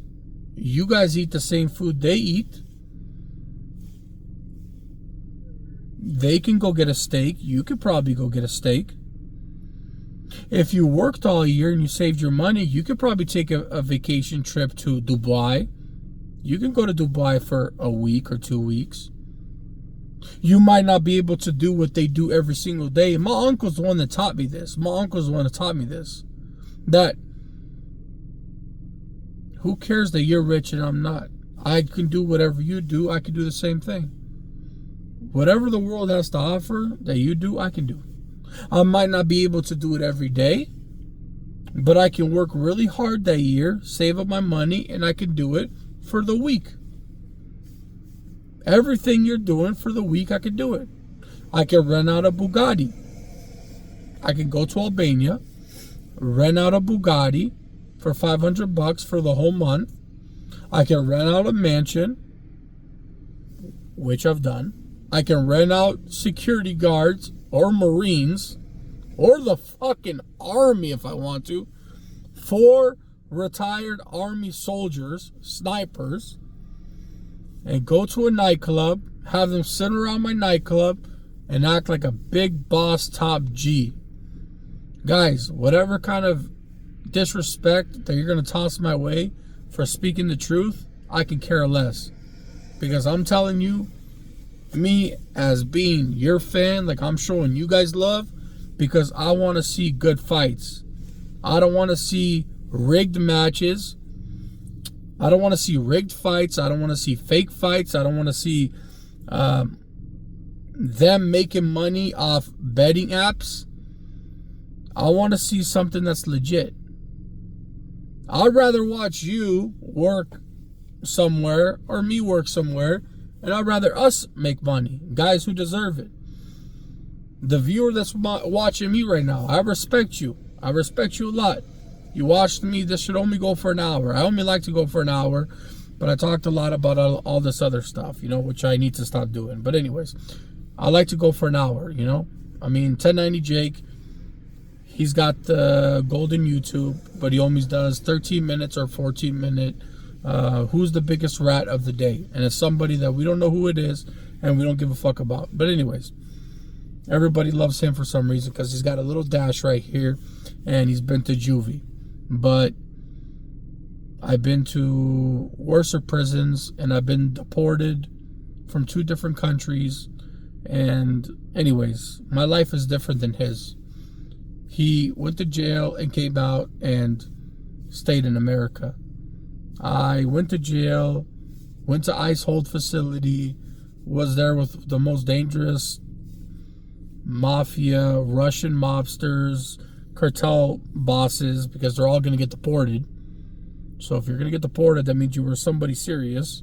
You guys eat the same food they eat. They can go get a steak. You could probably go get a steak. If you worked all year and you saved your money, you could probably take a vacation trip to Dubai. You can go to Dubai for a week or 2 weeks. You might not be able to do what they do every single day. My uncle's the one that taught me this. That who cares that you're rich and I'm not? I can do whatever you do. I can do the same thing. Whatever the world has to offer that you do, I can do. I might not be able to do it every day, but I can work really hard that year, save up my money, and I can do it for the week. Everything you're doing for the week, I can do it. I can rent out a Bugatti. I can go to Albania, rent out a Bugatti for $500 for the whole month. I can rent out a mansion, which I've done. I can rent out security guards or Marines or the fucking army if I want to. 4 retired army soldiers, snipers, and go to a nightclub, have them sit around my nightclub and act like a big boss top G. Guys, whatever kind of disrespect that you're going to toss my way for speaking the truth, I can care less. Because I'm telling you, me as being your fan, like I'm showing you guys love, because I want to see good fights. I don't want to see rigged matches. I don't want to see rigged fights. I don't want to see fake fights. I don't want to see them making money off betting apps. I want to see something that's legit. I'd rather watch you work somewhere or me work somewhere, and I'd rather us make money, guys who deserve it. The viewer that's watching me right now, I respect you. I respect you a lot. You watched me. This should only go for an hour. I only like to go for an hour, but I talked a lot about all this other stuff, which I need to stop doing. But anyways, I like to go for an hour, I mean, 1090 Jake, he's got the golden YouTube, but he always does 13 minutes or 14 minute who's the biggest rat of the day. And it's somebody that we don't know who it is and we don't give a fuck about. But anyways, everybody loves him for some reason because he's got a little dash right here and he's been to juvie. But I've been to worse prisons and I've been deported from 2 different countries. And anyways, my life is different than his. He went to jail and came out and stayed in America. I went to jail, went to ICE hold facility, was there with the most dangerous mafia, Russian mobsters, cartel bosses, because they're all going to get deported. So if you're going to get deported, that means you were somebody serious.